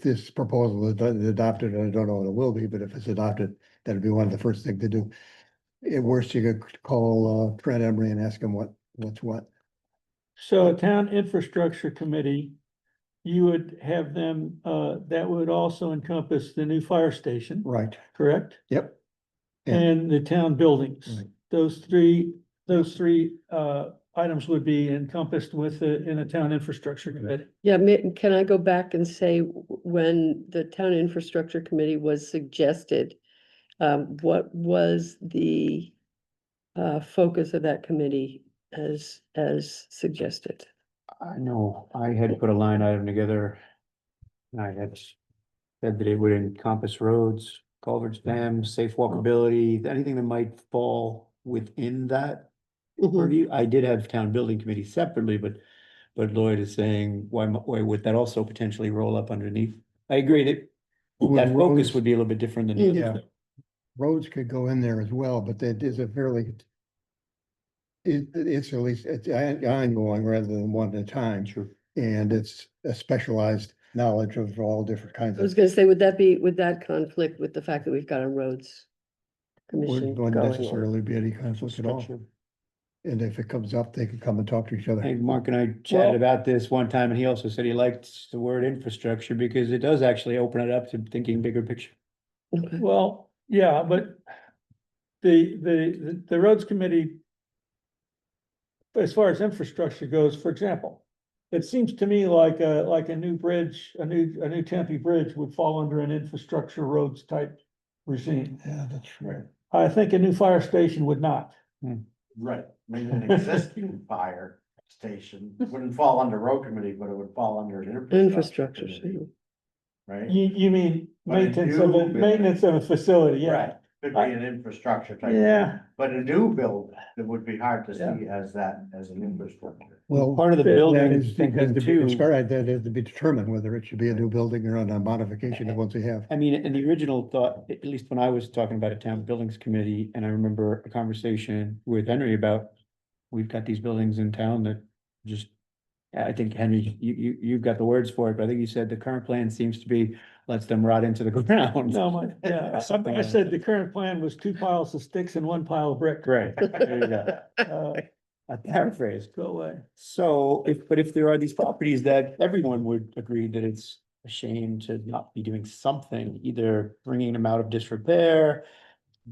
[SPEAKER 5] this proposal is adopted, and I don't know what it will be, but if it's adopted, that'd be one of the first things to do. At worst, you could call Trent Emery and ask him what's what.
[SPEAKER 1] so a town infrastructure committee, you would have them, that would also encompass the new fire station,
[SPEAKER 5] Right,
[SPEAKER 1] correct?
[SPEAKER 5] yep. And
[SPEAKER 1] And the town buildings.
[SPEAKER 5] Right.
[SPEAKER 1] Those three items would be encompassed in a town infrastructure committee.
[SPEAKER 3] Yeah, can I go back and say, when the Town Infrastructure Committee was suggested, what was the focus of that committee as suggested?
[SPEAKER 2] I know, I had put a line item together. I had said that it would encompass roads, culverts, dams, safe walkability, anything that might fall within that
[SPEAKER 3] Mhm.
[SPEAKER 2] purview. I did have town building committee separately, but Lloyd is saying, why would that also potentially roll up underneath? I agree that
[SPEAKER 5] Well,
[SPEAKER 2] that focus
[SPEAKER 5] roads-
[SPEAKER 2] would be a little bit different than. the other
[SPEAKER 5] Yeah.
[SPEAKER 2] two.
[SPEAKER 5] roads could go in there as well, but that is a fairly. It's at least, it's ongoing rather than one at a time,
[SPEAKER 2] True.
[SPEAKER 5] and it's a specialized knowledge of all different kinds
[SPEAKER 3] I was
[SPEAKER 5] of.
[SPEAKER 3] gonna say, would that conflict with the fact that we've got a roads commission
[SPEAKER 5] Wouldn't
[SPEAKER 3] going on?
[SPEAKER 5] necessarily be any conflict at all,
[SPEAKER 2] Structure.
[SPEAKER 5] and if it comes up, they can come and talk to each other.
[SPEAKER 2] I think Mark and I chatted about this one time, and he also said he liked the word infrastructure because it does actually open it up to thinking bigger picture.
[SPEAKER 3] Okay.
[SPEAKER 1] Well, yeah, but the roads committee, as far as infrastructure goes, for example, it seems to me like a new bridge, a new Tempe bridge would fall under an infrastructure roads type regime.
[SPEAKER 5] Yeah, that's right.
[SPEAKER 1] I think a new fire station would not.
[SPEAKER 8] Right, I mean, an existing fire station wouldn't fall under road committee, but it would fall under an infrastructure
[SPEAKER 3] Infrastructure,
[SPEAKER 8] committee.
[SPEAKER 3] so-
[SPEAKER 8] right?
[SPEAKER 1] You mean
[SPEAKER 8] But a
[SPEAKER 1] maintenance
[SPEAKER 8] new
[SPEAKER 1] of a,
[SPEAKER 8] building.
[SPEAKER 1] maintenance of a facility, yeah.
[SPEAKER 8] Right, could be an infrastructure type. thing.
[SPEAKER 1] Yeah,
[SPEAKER 8] But a new build, it would be hard to
[SPEAKER 1] Yeah.
[SPEAKER 8] see as that, as an infrastructure.
[SPEAKER 5] Well,
[SPEAKER 2] Part of the
[SPEAKER 1] that
[SPEAKER 2] building
[SPEAKER 5] that is, has
[SPEAKER 2] thinking
[SPEAKER 5] to be
[SPEAKER 2] too.
[SPEAKER 5] described, that is to be determined whether it should be a new building or a modification of what we have.
[SPEAKER 2] I mean, in the original thought, at least when I was talking about a town buildings committee, and I remember a conversation with Henry about, we've got these buildings in town that just, I think, Henry, you've got the words for it, but I think you said the current plan seems to be, lets them rot into the ground.
[SPEAKER 1] no, yeah,
[SPEAKER 2] Something
[SPEAKER 1] I
[SPEAKER 2] like
[SPEAKER 1] said the current plan was 2 piles of sticks and 1 pile of brick.
[SPEAKER 2] Great, there you go.
[SPEAKER 1] Uh,
[SPEAKER 2] I paraphrased.
[SPEAKER 1] Go away.
[SPEAKER 2] So if there are these properties that everyone would agree that it's a shame to not be doing something, either bringing them out of disrepair,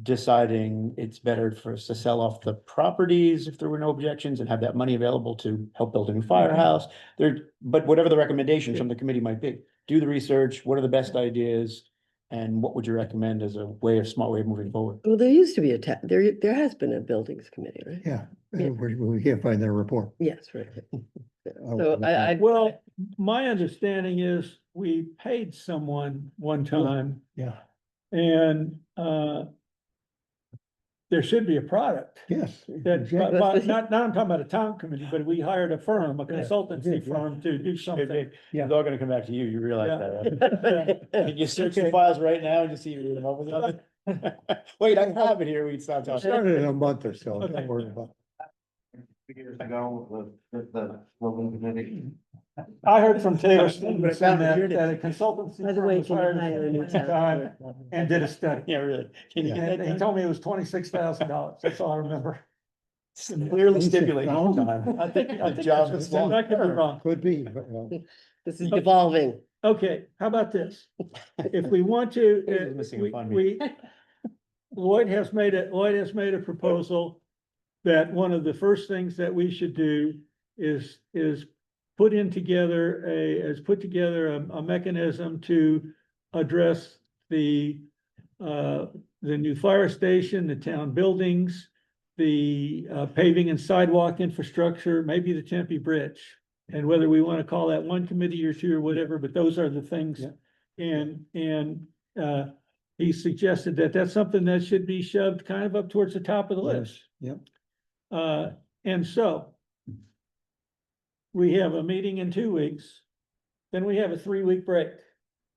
[SPEAKER 2] deciding it's better for us to sell off the properties if there were no objections and have that money available to help build a new firehouse. But whatever the recommendations from the committee might be, do the research, what are the best ideas? And what would you recommend as a smart way of moving forward?
[SPEAKER 3] Well, there used to be there has been a buildings committee, right?
[SPEAKER 5] Yeah,
[SPEAKER 3] Yeah.
[SPEAKER 5] we can't find their report.
[SPEAKER 3] Yes, right.
[SPEAKER 5] Oh,
[SPEAKER 3] So I.
[SPEAKER 1] Well, my understanding is we paid someone one time
[SPEAKER 5] Yeah,
[SPEAKER 1] and, there should be a product.
[SPEAKER 5] yes.
[SPEAKER 1] That,
[SPEAKER 5] exactly.
[SPEAKER 1] not, I'm talking about a town committee, but we hired a firm, a consultancy
[SPEAKER 5] yeah.
[SPEAKER 1] firm to do something.
[SPEAKER 2] Yeah. It's all gonna come back to you, you realize
[SPEAKER 1] Yeah.
[SPEAKER 2] that, right? Can you search the files right now and just see if you remember something? Wait, I have it here, we'd stop
[SPEAKER 5] It
[SPEAKER 2] talking.
[SPEAKER 5] started in a month or so,
[SPEAKER 1] Okay.
[SPEAKER 5] don't worry about
[SPEAKER 8] Years ago, the building committee.
[SPEAKER 1] I heard from Taylor
[SPEAKER 2] But I found it here.
[SPEAKER 1] that a consultancy.
[SPEAKER 3] By the
[SPEAKER 1] firm
[SPEAKER 3] way,
[SPEAKER 1] was
[SPEAKER 3] can you
[SPEAKER 1] hired
[SPEAKER 3] hire a new
[SPEAKER 1] at the time
[SPEAKER 3] town?
[SPEAKER 1] And did a study.
[SPEAKER 2] Yeah, really. Can you get
[SPEAKER 1] And
[SPEAKER 2] that
[SPEAKER 1] he
[SPEAKER 2] done?
[SPEAKER 1] told me it was $26,000. That's all I remember.
[SPEAKER 2] Clearly stipulate.
[SPEAKER 5] $26,000?
[SPEAKER 1] I think
[SPEAKER 2] The job is long.
[SPEAKER 1] I could be
[SPEAKER 5] it.
[SPEAKER 1] wrong.
[SPEAKER 5] Could be, but,
[SPEAKER 3] This is devolving.
[SPEAKER 1] Okay, how about this? If we want to,
[SPEAKER 2] He was missing a fun
[SPEAKER 1] Lloyd has made a proposal that one of the first things that we should do is put together a mechanism to address the new fire station, the town buildings, the paving and sidewalk infrastructure, maybe the Tempe Bridge. And whether we want to call that one committee or two or whatever, but those are the things.
[SPEAKER 5] Yeah.
[SPEAKER 1] And he suggested that that's something that should be shoved kind of up towards the top of the list.
[SPEAKER 5] Yep.
[SPEAKER 1] And so we have a meeting in 2 weeks, then we have a 3-week break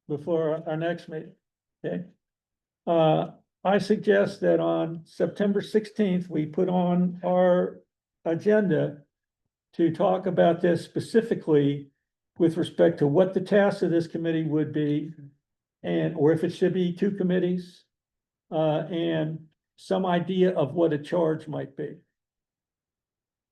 [SPEAKER 1] before our next meeting, okay? I suggest that on September 16th, we put on our agenda to talk about this specifically with respect to what the tasks of this committee would be, or if it should be 2 committees, and some idea of what a charge might be.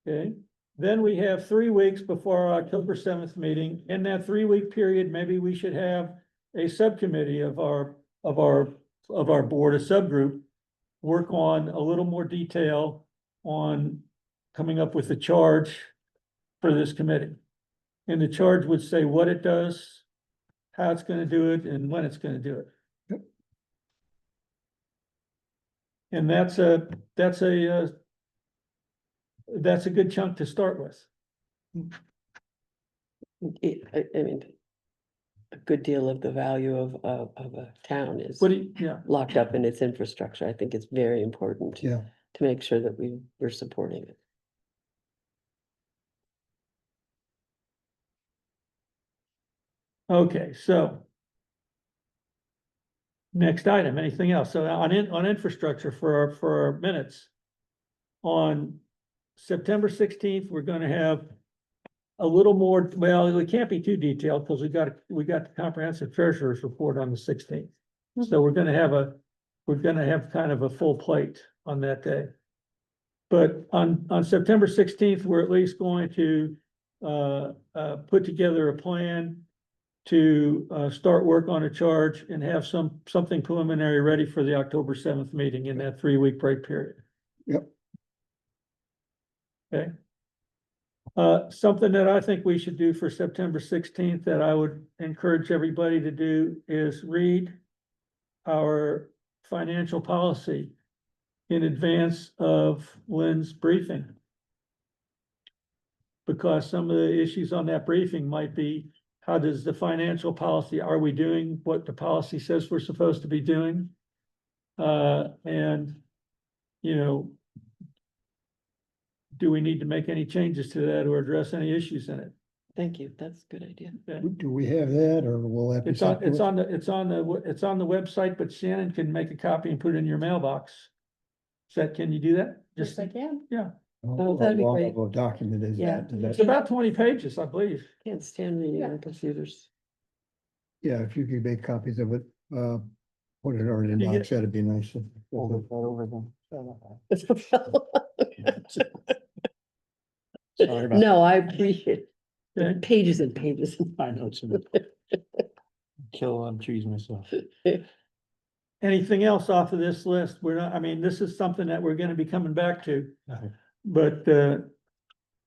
[SPEAKER 1] Okay, then we have 3 weeks before our October 7th meeting. In that 3-week period, maybe we should have a subcommittee of our board, a subgroup, work on a little more detail on coming up with a charge for this committee. And the charge would say what it does, how it's gonna do it, and when it's gonna do it.
[SPEAKER 5] Yep.
[SPEAKER 1] And that's a good chunk to start with.
[SPEAKER 3] I mean, a good deal of the value of a town is
[SPEAKER 1] What do you, yeah,
[SPEAKER 3] locked up in its infrastructure. I think it's very important
[SPEAKER 5] yeah.
[SPEAKER 3] to make sure that we're supporting it.
[SPEAKER 1] okay, so. Next item, anything else? So on infrastructure for our minutes. On September 16th, we're gonna have a little more, well, it can't be too detailed because we got the comprehensive treasurer's report on the 16th. So we're gonna have kind of a full plate on that day. But on September 16th, we're at least going to put together a plan to start work on a charge and have something preliminary ready for the October 7th meeting in that 3-week break period.
[SPEAKER 5] Yep.
[SPEAKER 1] Okay. Something that I think we should do for September 16th that I would encourage everybody to do is read our financial policy in advance of Lynn's briefing. Because some of the issues on that briefing might be how does the financial policy, are we doing what the policy says we're supposed to be doing? And, you know, do we need to make any changes to that or address any issues in it?
[SPEAKER 3] Thank you, that's a good idea.
[SPEAKER 5] Do we have that, or will that be?
[SPEAKER 1] It's on,
[SPEAKER 5] sent to
[SPEAKER 1] it's
[SPEAKER 5] us?
[SPEAKER 1] on the, it's on the website, but Shannon can make a copy and put it in your mailbox. Can you do that?
[SPEAKER 4] Yes,
[SPEAKER 1] Just,
[SPEAKER 4] I can.
[SPEAKER 1] yeah,
[SPEAKER 3] Oh, that'd be
[SPEAKER 5] How long
[SPEAKER 3] great.
[SPEAKER 5] of a document is
[SPEAKER 3] Yeah.
[SPEAKER 5] that? Is that?
[SPEAKER 1] it's about 20 pages, I believe.
[SPEAKER 3] Can't stand reading on computers.
[SPEAKER 5] Yeah, if you could make copies of it, put it in our
[SPEAKER 1] You
[SPEAKER 5] inbox,
[SPEAKER 1] get-
[SPEAKER 5] that'd be nice.
[SPEAKER 2] over them. Sorry about.
[SPEAKER 3] No, I appreciate
[SPEAKER 1] Okay.
[SPEAKER 3] pages and pages.
[SPEAKER 2] I know it's a kill on trees myself.
[SPEAKER 1] Anything else off of this list? We're not, I mean, this is something that we're gonna be coming back to. But,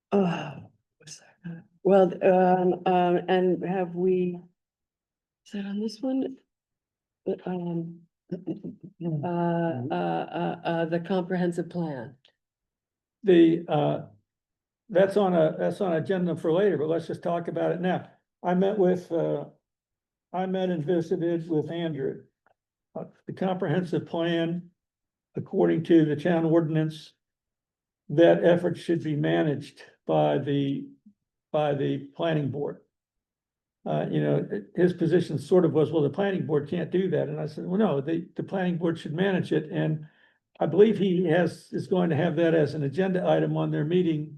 [SPEAKER 3] What's that? Well, and have we? Is that on this one? The comprehensive plan.
[SPEAKER 1] that's on agenda for later, but let's just talk about it now. I met and visited with Andrew. The comprehensive plan, according to the town ordinance, that effort should be managed by the planning board. You know, his position sort of was, well, the planning board can't do that. And I said, well, no, the planning board should manage it. And I believe he is going to have that as an agenda item on their meeting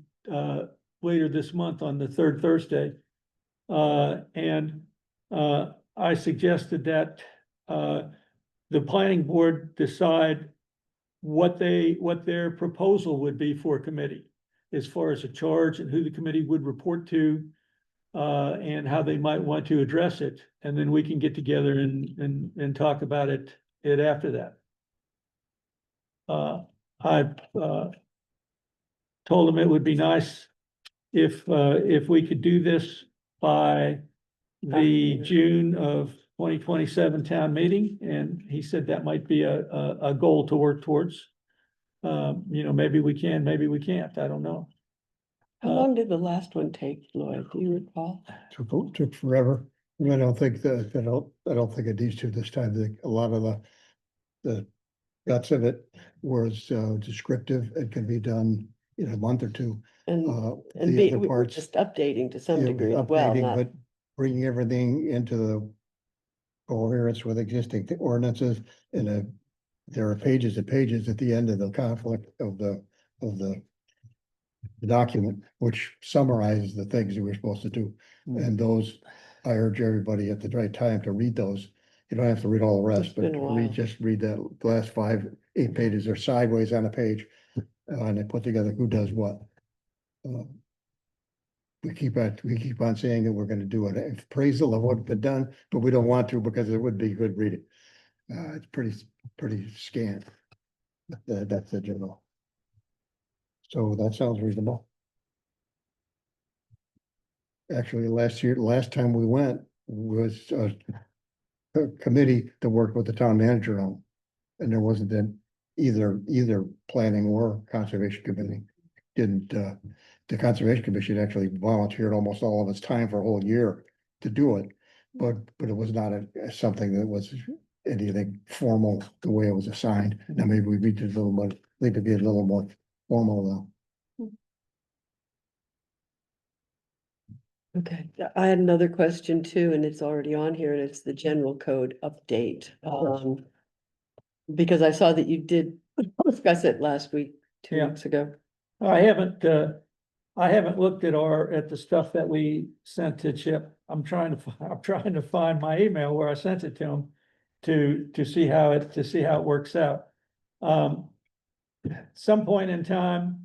[SPEAKER 1] later this month on the third Thursday. I suggested that the planning board decide what their proposal would be for a committee as far as a charge and who the committee would report to, and how they might want to address it. And then we can get together and talk about it after that. I told him it would be nice if we could do this by the June of 2027 town meeting, and he said that might be a goal to work towards. You know, maybe we can, maybe we can't, I don't know.
[SPEAKER 3] How long did the last one take, Lloyd? Do you recall?
[SPEAKER 5] Took forever. I don't think that, I don't think it needs to this time. A lot of the guts of it was descriptive. It can be done in a month or two.
[SPEAKER 3] And,
[SPEAKER 5] The
[SPEAKER 3] we
[SPEAKER 5] other
[SPEAKER 3] were
[SPEAKER 5] parts,
[SPEAKER 3] just updating to some
[SPEAKER 5] yeah,
[SPEAKER 3] degree as well,
[SPEAKER 5] updating,
[SPEAKER 3] not,
[SPEAKER 5] but bringing everything into the coherence with existing ordinances there are pages and pages at the end of the conflict of the document, which summarizes the things that we're supposed to do. And those, I urge everybody at the right time to read those. You don't have to read all the rest,
[SPEAKER 3] It's
[SPEAKER 5] but
[SPEAKER 3] been a while.
[SPEAKER 5] just read that last 5-8 pages. They're sideways on a page. And they put together who does what. We keep on saying that we're gonna do an appraisal of what's been done, but we don't want to because it would be good reading. It's pretty scant. That's the general. So that sounds reasonable. Actually, last time we went was a committee that worked with the town manager on. And there wasn't then either planning or conservation committee. Didn't, the conservation commission actually volunteered almost all of its time for a whole year to do it. But it was not something that was anything formal the way it was assigned. Now maybe we need to need to be a little more formal though.
[SPEAKER 3] okay. I had another question too, and it's already on here, and it's the general code update. Because I saw that you did discuss it last week, 2
[SPEAKER 1] Yeah.
[SPEAKER 3] weeks ago.
[SPEAKER 1] I haven't looked at the stuff that we sent to Chip. I'm trying to find my email where I sent it to him to see how it works out. Some point in time,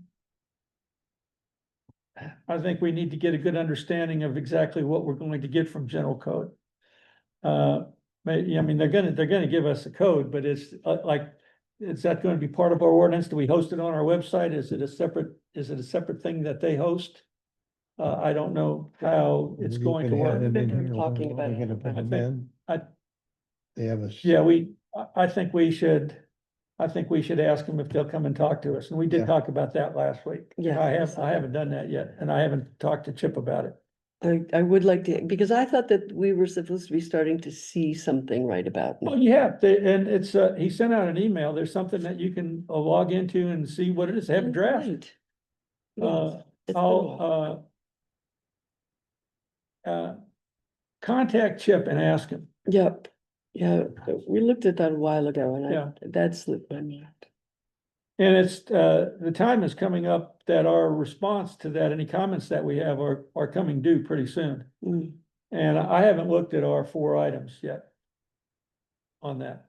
[SPEAKER 1] I think we need to get a good understanding of exactly what we're going to get from general code. I mean, they're gonna give us a code, but it's like, is that gonna be part of our ordinance? Do we host it on our website? Is it a separate thing that they host? I don't know how it's going to work.
[SPEAKER 3] Talking about it.
[SPEAKER 5] They have a.
[SPEAKER 1] Yeah, I think we should ask them if they'll come and talk to us, and we did
[SPEAKER 5] Yeah.
[SPEAKER 1] talk about that last week.
[SPEAKER 3] Yeah.
[SPEAKER 1] I haven't done that yet, and I haven't talked to Chip about it.
[SPEAKER 3] I would like to, because I thought that we were supposed to be starting to see something right about.
[SPEAKER 1] Oh,
[SPEAKER 3] now.
[SPEAKER 1] yeah, and it's, he sent out an email. There's something that you can log into and see what it is. They have a draft.
[SPEAKER 3] Right.
[SPEAKER 1] Uh,
[SPEAKER 3] Yes, it's been a while.
[SPEAKER 1] I'll, contact Chip and ask him.
[SPEAKER 3] Yep, yeah, we looked at that a while ago and
[SPEAKER 1] Yeah.
[SPEAKER 3] that slipped my mind.
[SPEAKER 1] And it's, the time is coming up that our response to that, any comments that we have are coming due pretty soon.
[SPEAKER 3] Mm.
[SPEAKER 1] And I haven't looked at our 4 items yet on that.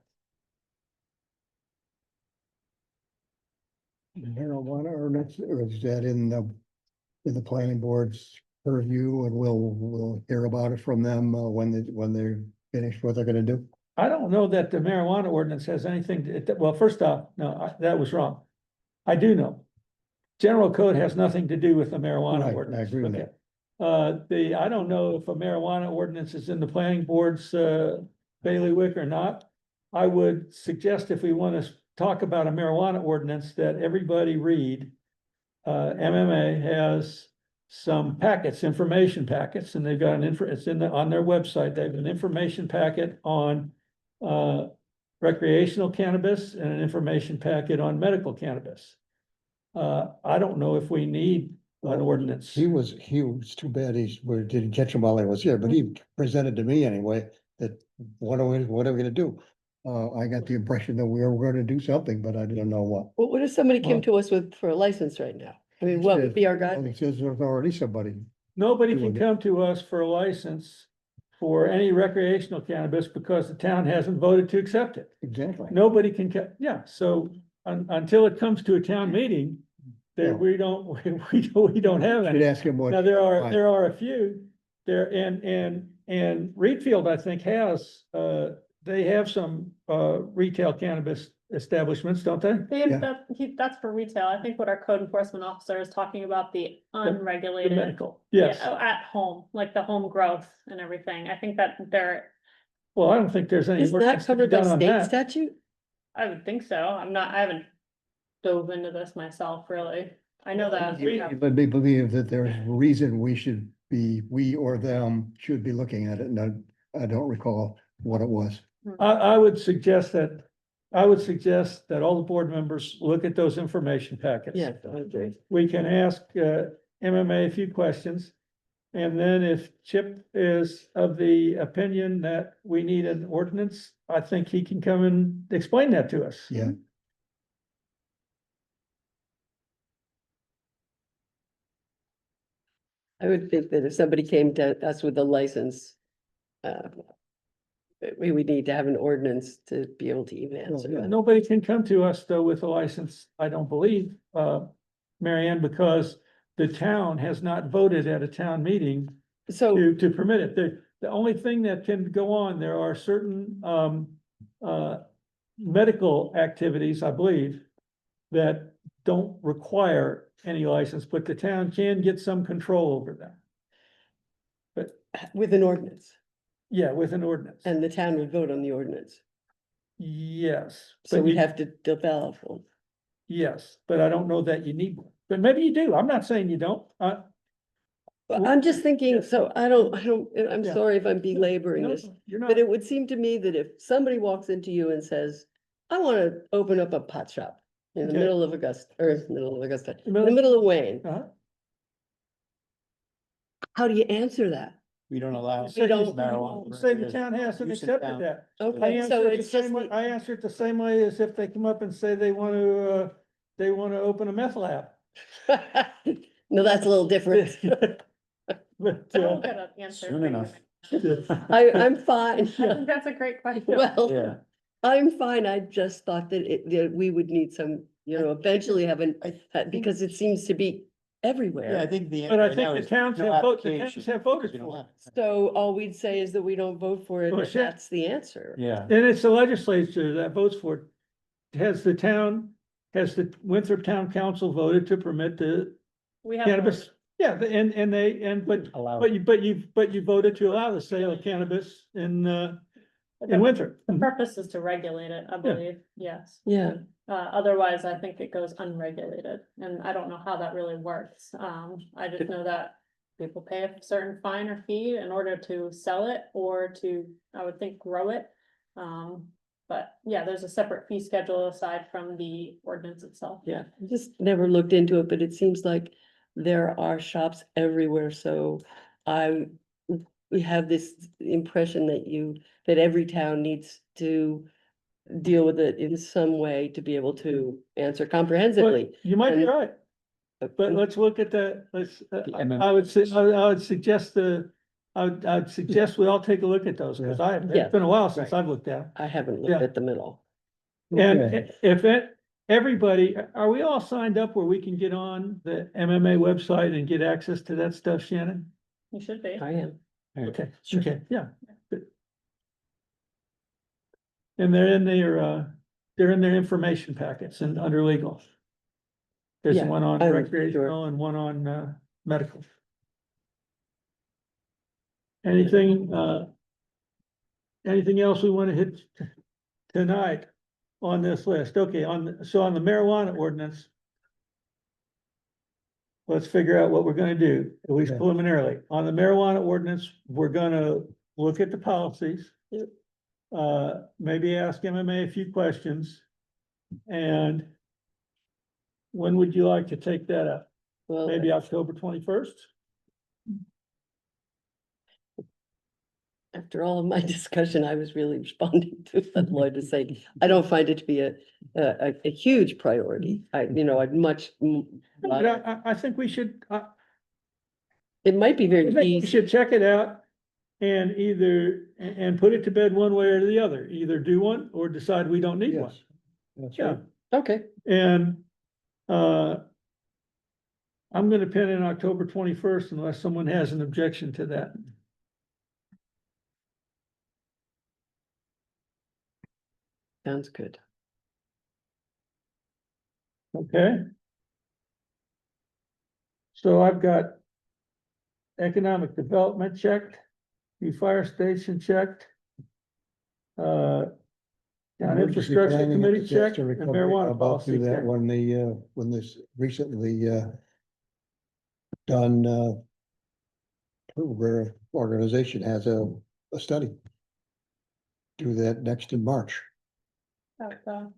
[SPEAKER 5] Marijuana ordinance, or is that in the planning board's purview, and we'll hear about it from them, when they're finished what they're gonna do?
[SPEAKER 1] I don't know that the marijuana ordinance has anything well, first off, no, that was wrong. I do know. General code has nothing to do with the marijuana
[SPEAKER 5] Right, I
[SPEAKER 1] ordinance.
[SPEAKER 5] agree with
[SPEAKER 1] Okay. I don't know if a marijuana ordinance is in the planning board's, bailiwick or not. I would suggest if we want to talk about a marijuana ordinance, that everybody read. MMA has some packets, information packets, and they've got it's on their website, they have an information packet on recreational cannabis and an information packet on medical cannabis. I don't know if we need an ordinance.
[SPEAKER 5] He was too bad we didn't catch him while he was here, but he presented to me anyway, that what are we gonna do? I got the impression that we were gonna do something, but I didn't know what.
[SPEAKER 3] Well, what if somebody came
[SPEAKER 1] Well-
[SPEAKER 3] to us for a license right now? I mean, what would be our
[SPEAKER 5] Well,
[SPEAKER 3] guide?
[SPEAKER 5] he says there's already somebody.
[SPEAKER 1] Nobody can
[SPEAKER 5] doing it.
[SPEAKER 1] come to us for a license for any recreational cannabis because the town hasn't voted to accept it.
[SPEAKER 5] Exactly.
[SPEAKER 1] Nobody can, yeah, so until it comes to a town meeting,
[SPEAKER 5] Yeah.
[SPEAKER 1] that we don't, we don't have
[SPEAKER 5] Should
[SPEAKER 1] any.
[SPEAKER 5] ask him what.
[SPEAKER 1] Now, there
[SPEAKER 5] why.
[SPEAKER 1] are a few there, and Reedfield, I think, has, they have some, retail cannabis establishments, don't they?
[SPEAKER 5] Yeah.
[SPEAKER 4] That's for retail. I think what our code enforcement officer is talking about the
[SPEAKER 1] The
[SPEAKER 4] unregulated.
[SPEAKER 1] medical, yes.
[SPEAKER 4] Yeah, at home, like the home growth and everything. I think that there,
[SPEAKER 1] Well, I don't think there's any.
[SPEAKER 3] Isn't that
[SPEAKER 1] ordinance to be
[SPEAKER 3] covered by
[SPEAKER 1] done on
[SPEAKER 3] state
[SPEAKER 1] that.
[SPEAKER 3] statute?
[SPEAKER 4] I would think so. I haven't dove into this myself, really. I know that.
[SPEAKER 5] Let me believe that there's a reason we or them should be looking at it, and I don't recall what it was.
[SPEAKER 1] I would suggest that all the board members look at those information packets.
[SPEAKER 3] Yeah, I agree.
[SPEAKER 1] We can ask MMA a few questions. And then if Chip is of the opinion that we need an ordinance, I think he can come and explain that to us.
[SPEAKER 5] Yeah.
[SPEAKER 3] I would think that if somebody came to us with a license, we would need to have an ordinance to be able to even answer that.
[SPEAKER 1] Nobody can come to us though with a license, I don't believe, Mary Ann, because the town has not voted at a town meeting
[SPEAKER 3] So,
[SPEAKER 1] to permit it. The only thing that can go on, there are certain medical activities, I believe, that don't require any license, but the town can get some control over them.
[SPEAKER 3] with an ordinance,
[SPEAKER 1] Yeah, with an ordinance.
[SPEAKER 3] and the town would vote on the ordinance,
[SPEAKER 1] Yes.
[SPEAKER 3] so
[SPEAKER 1] but
[SPEAKER 3] we'd
[SPEAKER 1] you-
[SPEAKER 3] have to develop one.
[SPEAKER 1] Yes, but I don't know that you need one. But maybe you do. I'm not saying you don't.
[SPEAKER 3] But
[SPEAKER 1] Well,
[SPEAKER 3] I'm just thinking, so I'm
[SPEAKER 1] Yeah.
[SPEAKER 3] sorry if I'm belaboring
[SPEAKER 1] No,
[SPEAKER 3] this,
[SPEAKER 1] you're not.
[SPEAKER 3] but it would seem to me that if somebody walks into you and says, I wanna open up a pot shop in the
[SPEAKER 1] Okay.
[SPEAKER 3] middle of Augusta, or middle of Augusta, in the
[SPEAKER 1] Middle-
[SPEAKER 3] middle of Wayne,
[SPEAKER 1] Uh-huh.
[SPEAKER 3] how do you answer that?
[SPEAKER 2] We don't allow.
[SPEAKER 1] Say
[SPEAKER 2] marijuana.
[SPEAKER 1] say the town hasn't
[SPEAKER 2] Use in
[SPEAKER 1] accepted
[SPEAKER 2] town.
[SPEAKER 1] that. I
[SPEAKER 3] Okay,
[SPEAKER 1] answer
[SPEAKER 3] so
[SPEAKER 1] it the
[SPEAKER 3] it's just,
[SPEAKER 1] same way, I answer it the same way as if they come up and say they want to open a meth lab.
[SPEAKER 3] no, that's a little different.
[SPEAKER 1] But,
[SPEAKER 4] We'll get an answer.
[SPEAKER 2] Soon
[SPEAKER 4] for you.
[SPEAKER 2] enough.
[SPEAKER 3] I'm fine.
[SPEAKER 4] I think that's a great question.
[SPEAKER 3] Well,
[SPEAKER 2] Yeah.
[SPEAKER 3] I'm fine. I just thought that we would need some, eventually have because it seems to be
[SPEAKER 2] Yeah, I
[SPEAKER 3] everywhere.
[SPEAKER 2] think the.
[SPEAKER 1] But I
[SPEAKER 2] answer right now
[SPEAKER 1] think the
[SPEAKER 2] is
[SPEAKER 1] towns
[SPEAKER 2] no
[SPEAKER 1] have voted, the
[SPEAKER 2] application,
[SPEAKER 1] towns have voted
[SPEAKER 2] because we don't
[SPEAKER 1] for it.
[SPEAKER 2] have it.
[SPEAKER 3] So all we'd say is that we don't vote for it,
[SPEAKER 1] Well,
[SPEAKER 3] and
[SPEAKER 1] shit.
[SPEAKER 3] that's the answer.
[SPEAKER 2] Yeah.
[SPEAKER 1] And it's the legislature that votes for it. Has the Winthrop Town Council voted to permit the
[SPEAKER 4] We have.
[SPEAKER 1] cannabis? Yeah, but
[SPEAKER 2] Allow.
[SPEAKER 1] you voted to allow the sale of cannabis in Winthrop.
[SPEAKER 4] The purpose is to regulate it, I believe, yes.
[SPEAKER 3] Yeah,
[SPEAKER 4] Otherwise, I think it goes unregulated, and I don't know how that really works. I just know that People pay a certain fine or fee in order to sell it or to, I would think, grow it. But yeah, there's a separate fee schedule aside from the ordinance itself.
[SPEAKER 3] Yeah, I just never looked into it, but it seems like there are shops everywhere, so I. We have this impression that every town needs to deal with it in some way to be able to answer
[SPEAKER 1] But
[SPEAKER 3] comprehensively.
[SPEAKER 1] you might be
[SPEAKER 3] And-
[SPEAKER 1] right, but let's look at the,
[SPEAKER 2] MMA.
[SPEAKER 1] I would say, I would suggest I'd suggest we all take a look at those, because
[SPEAKER 3] Yeah.
[SPEAKER 1] it's been a while since
[SPEAKER 3] Right.
[SPEAKER 1] I've looked at them.
[SPEAKER 3] I haven't
[SPEAKER 1] Yeah.
[SPEAKER 3] looked at them at all.
[SPEAKER 1] And
[SPEAKER 5] Okay.
[SPEAKER 1] if everybody, are we all signed up where we can get on the MMA website and get access to that stuff, Shannon?
[SPEAKER 4] You should be.
[SPEAKER 3] I am.
[SPEAKER 1] Okay,
[SPEAKER 3] Sure.
[SPEAKER 1] okay, yeah. Good. And they're in their information packets and under legal. There's
[SPEAKER 3] Yeah,
[SPEAKER 1] one on
[SPEAKER 3] I'm
[SPEAKER 1] recreational and one on medical. Anything else we want to hit tonight on this list? Okay, on the marijuana ordinance. Let's figure out what we're gonna do, at least
[SPEAKER 5] Okay.
[SPEAKER 1] preliminarily. On the marijuana ordinance, we're gonna look at the policies.
[SPEAKER 3] Yep.
[SPEAKER 1] Maybe ask MMA a few questions. And when would you like to take that up?
[SPEAKER 3] Well,
[SPEAKER 1] Maybe October 21st?
[SPEAKER 3] after all of my discussion, I was really responding to what Lloyd was saying. I don't find it to be a huge priority. I'd much.
[SPEAKER 1] But I think we should,
[SPEAKER 3] It might be
[SPEAKER 1] I
[SPEAKER 3] very
[SPEAKER 1] think we
[SPEAKER 3] easy.
[SPEAKER 1] should check it out. And and put it to bed one way or the other, either do one or decide we don't need one.
[SPEAKER 5] Yes. That's
[SPEAKER 1] Yeah,
[SPEAKER 5] right.
[SPEAKER 3] Okay,
[SPEAKER 1] and, I'm gonna pin in October 21st unless someone has an objection to that.
[SPEAKER 3] sounds good.
[SPEAKER 1] Okay? So I've got economic development checked, the fire station checked. Town
[SPEAKER 5] Emergency
[SPEAKER 1] infrastructure
[SPEAKER 5] planning and
[SPEAKER 1] committee
[SPEAKER 5] disaster
[SPEAKER 1] checked and
[SPEAKER 5] recovery,
[SPEAKER 1] marijuana
[SPEAKER 5] about
[SPEAKER 1] policy
[SPEAKER 5] do that
[SPEAKER 1] checked.
[SPEAKER 5] when this recently, done, where organization has a study. Do that next in March. Well,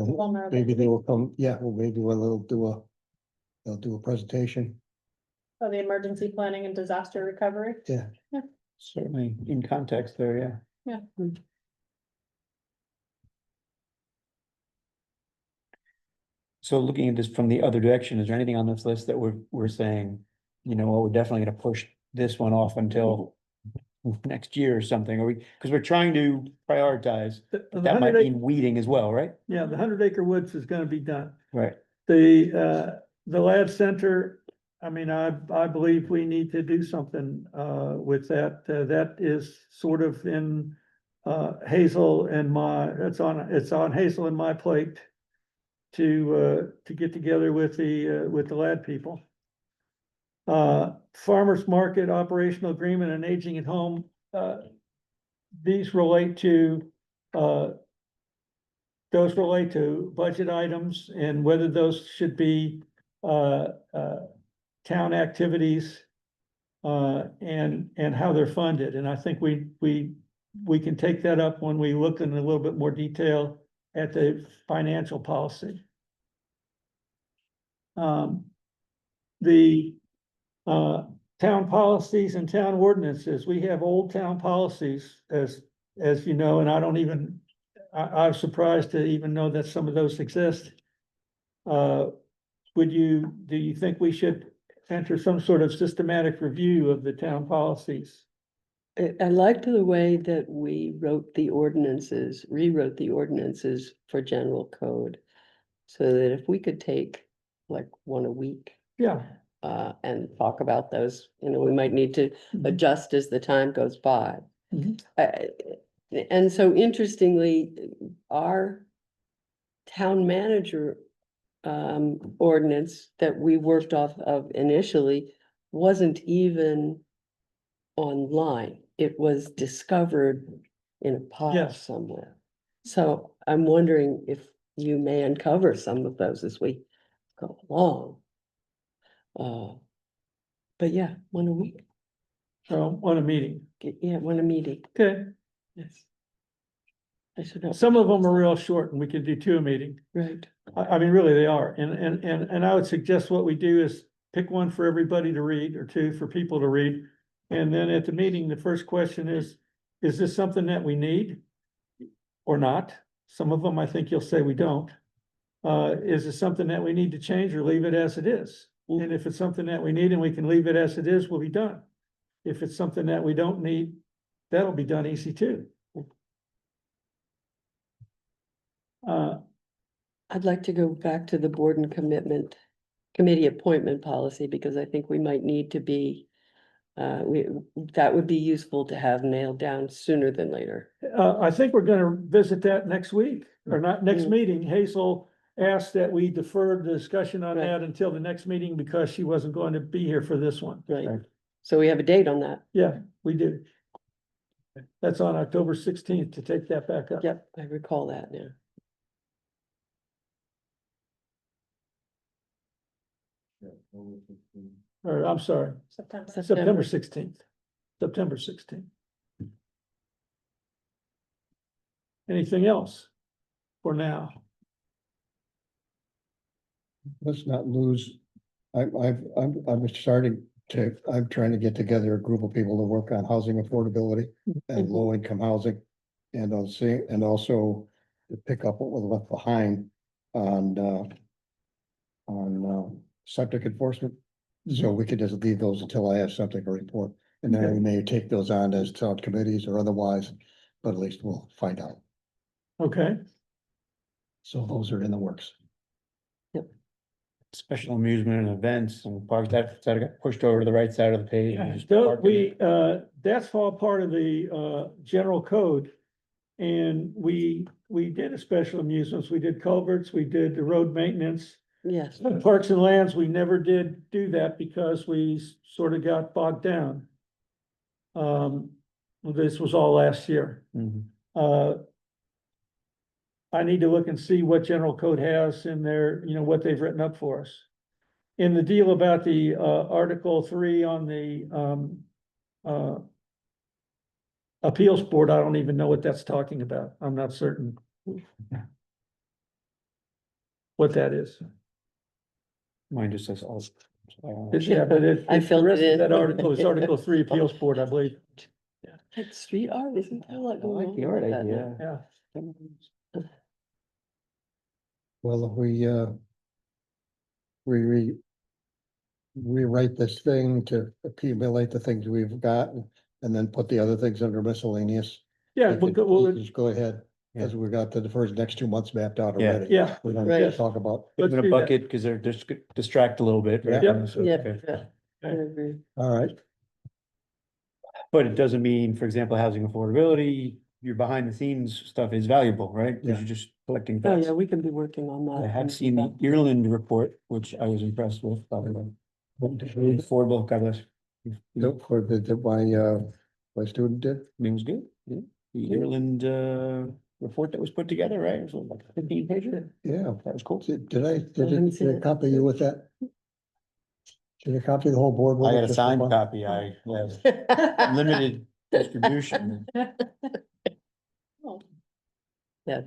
[SPEAKER 4] Vulnerable.
[SPEAKER 5] maybe they will come, yeah, well, maybe they'll do a presentation,
[SPEAKER 4] Oh, the emergency planning and disaster recovery.
[SPEAKER 5] yeah.
[SPEAKER 2] Certainly in context there, yeah. So looking at this from the other direction, is there anything on this list that we're saying, well, we're definitely gonna push this one off until next year or something, or because we're trying to prioritize,
[SPEAKER 1] The
[SPEAKER 2] but that might
[SPEAKER 1] 100
[SPEAKER 2] mean weeding as well, right?
[SPEAKER 1] Yeah, the 100 Acre Woods is gonna be done.
[SPEAKER 2] Right.
[SPEAKER 1] The lab center, I mean, I believe we need to do something, with that. That is sort of in, Hazel and it's on Hazel and my plate to get together with the lad people. Farmers market operational agreement and aging at home, these relate to, those relate to budget items and whether those should be, town activities, and how they're funded. And I think we can take that up when we look in a little bit more detail at the financial policy. The town policies and town ordinances, we have old town policies as you know, and I don't even, I'm surprised to even know that some of those exist. Do you think we should enter some sort of systematic review of the town policies?
[SPEAKER 3] I liked the way that we rewrote the ordinances for general code. So that if we could take like one a week,
[SPEAKER 1] Yeah,
[SPEAKER 3] and talk about those, we might need to adjust as the time goes by.
[SPEAKER 1] Mhm.
[SPEAKER 3] And so interestingly, our town manager ordinance that we worked off of initially wasn't even online. It was discovered in a pile
[SPEAKER 1] Yes.
[SPEAKER 3] somewhere. So I'm wondering if you may uncover some of those as we go along. But yeah, one a week,
[SPEAKER 1] on a meeting.
[SPEAKER 3] yeah, one a meeting,
[SPEAKER 1] Okay,
[SPEAKER 3] yes. I should have.
[SPEAKER 1] some of them are real short and we can do two a meeting.
[SPEAKER 3] Right,
[SPEAKER 1] I mean, really, they are. And I would suggest what we do is pick one for everybody to read or two for people to read. And then at the meeting, the first question is this something that we need? Or not? Some of them, I think you'll say we don't. Is it something that we need to change or leave it as it is? And if it's something that we need and we can leave it as it is, we'll be done. If it's something that we don't need, that'll be done easy too.
[SPEAKER 3] I'd like to go back to the board and committee appointment policy, because I think we might need to be. That would be useful to have nailed down sooner than later.
[SPEAKER 1] I think we're gonna visit that next week, or not next
[SPEAKER 3] Mm.
[SPEAKER 1] meeting. Hazel asked that we defer the discussion on
[SPEAKER 3] Right.
[SPEAKER 1] that until the next meeting because she wasn't going to be here for this one.
[SPEAKER 3] Right,
[SPEAKER 2] Right.
[SPEAKER 3] so we have a date on that.
[SPEAKER 1] Yeah, we do. That's on October 16th to take that back up.
[SPEAKER 3] Yep, I recall that now.
[SPEAKER 1] Or, I'm sorry,
[SPEAKER 4] September.
[SPEAKER 1] September 16th. September 16th. Anything else for now?
[SPEAKER 5] Let's not lose, I'm starting to, I'm trying to get together a group of people to work on housing affordability and
[SPEAKER 3] Mhm.
[SPEAKER 5] low income housing. And I'll see, and also to pick up what was left behind on, septic enforcement. So we could just leave those until I have something to report. And then we may take those on as town committees or otherwise, but at least we'll find out.
[SPEAKER 1] Okay,
[SPEAKER 5] So those are in the works.
[SPEAKER 2] Special amusement and events and parks, that got pushed over to the right side of the page. and just
[SPEAKER 1] so
[SPEAKER 2] parking it.
[SPEAKER 1] that's all part of the general code. And we did a special amusements, we did culverts, we did the road maintenance.
[SPEAKER 3] Yes,
[SPEAKER 1] Parks and lands, we never did do that because we sort of got bogged down. This was all last year.
[SPEAKER 2] Mhm.
[SPEAKER 1] I need to look and see what general code has in there, what they've written up for us. In the deal about the, Article 3 on the, appeals board, I don't even know what that's talking about. I'm not certain what that is.
[SPEAKER 2] Mine just says all.
[SPEAKER 1] Yeah, but
[SPEAKER 3] I filled
[SPEAKER 1] the rest
[SPEAKER 3] it
[SPEAKER 1] of
[SPEAKER 3] in.
[SPEAKER 1] that article is Article 3 appeals board, I believe.
[SPEAKER 3] like street art, isn't there a lot
[SPEAKER 2] I
[SPEAKER 3] going
[SPEAKER 2] like
[SPEAKER 3] on
[SPEAKER 2] the
[SPEAKER 3] with
[SPEAKER 2] art
[SPEAKER 3] that now?
[SPEAKER 2] idea.
[SPEAKER 1] Yeah.
[SPEAKER 5] Well, if we rewrite this thing to accumulate the things we've got and then put the other things under miscellaneous.
[SPEAKER 1] Yeah,
[SPEAKER 5] We could-
[SPEAKER 1] well,
[SPEAKER 5] we Just go ahead, as we got the first next 2 months mapped out
[SPEAKER 2] Yeah.
[SPEAKER 5] already.
[SPEAKER 1] yeah,
[SPEAKER 5] We're gonna
[SPEAKER 3] Right.
[SPEAKER 5] talk about,
[SPEAKER 2] Put them in
[SPEAKER 1] Let's
[SPEAKER 2] a
[SPEAKER 1] do that.
[SPEAKER 2] bucket, because they're just distract a little bit. right?
[SPEAKER 5] Yeah.
[SPEAKER 2] So,
[SPEAKER 3] Yeah,
[SPEAKER 2] okay.
[SPEAKER 3] yeah, I agree.
[SPEAKER 5] all right,
[SPEAKER 2] But it doesn't mean, for example, housing affordability, your behind the scenes stuff is valuable, right?
[SPEAKER 5] Yeah.
[SPEAKER 2] Because you're just collecting
[SPEAKER 3] Oh,
[SPEAKER 2] facts.
[SPEAKER 3] yeah, we can be working on that.
[SPEAKER 2] I have
[SPEAKER 3] and
[SPEAKER 2] seen the
[SPEAKER 3] that.
[SPEAKER 2] Ireland report, which I was impressed with, by the way. Affordable, God bless.
[SPEAKER 5] so for my student did,
[SPEAKER 2] It was good, yeah. The Ireland, report that was put together, right? It was like a 15 pager.
[SPEAKER 5] yeah.
[SPEAKER 2] That was cool.
[SPEAKER 5] Did I
[SPEAKER 3] haven't seen it.
[SPEAKER 5] copy you with that? Did I copy the whole board? with
[SPEAKER 2] I
[SPEAKER 5] it
[SPEAKER 2] got a
[SPEAKER 5] just for
[SPEAKER 2] signed
[SPEAKER 5] fun?
[SPEAKER 2] copy. I have limited distribution.
[SPEAKER 3] Yes.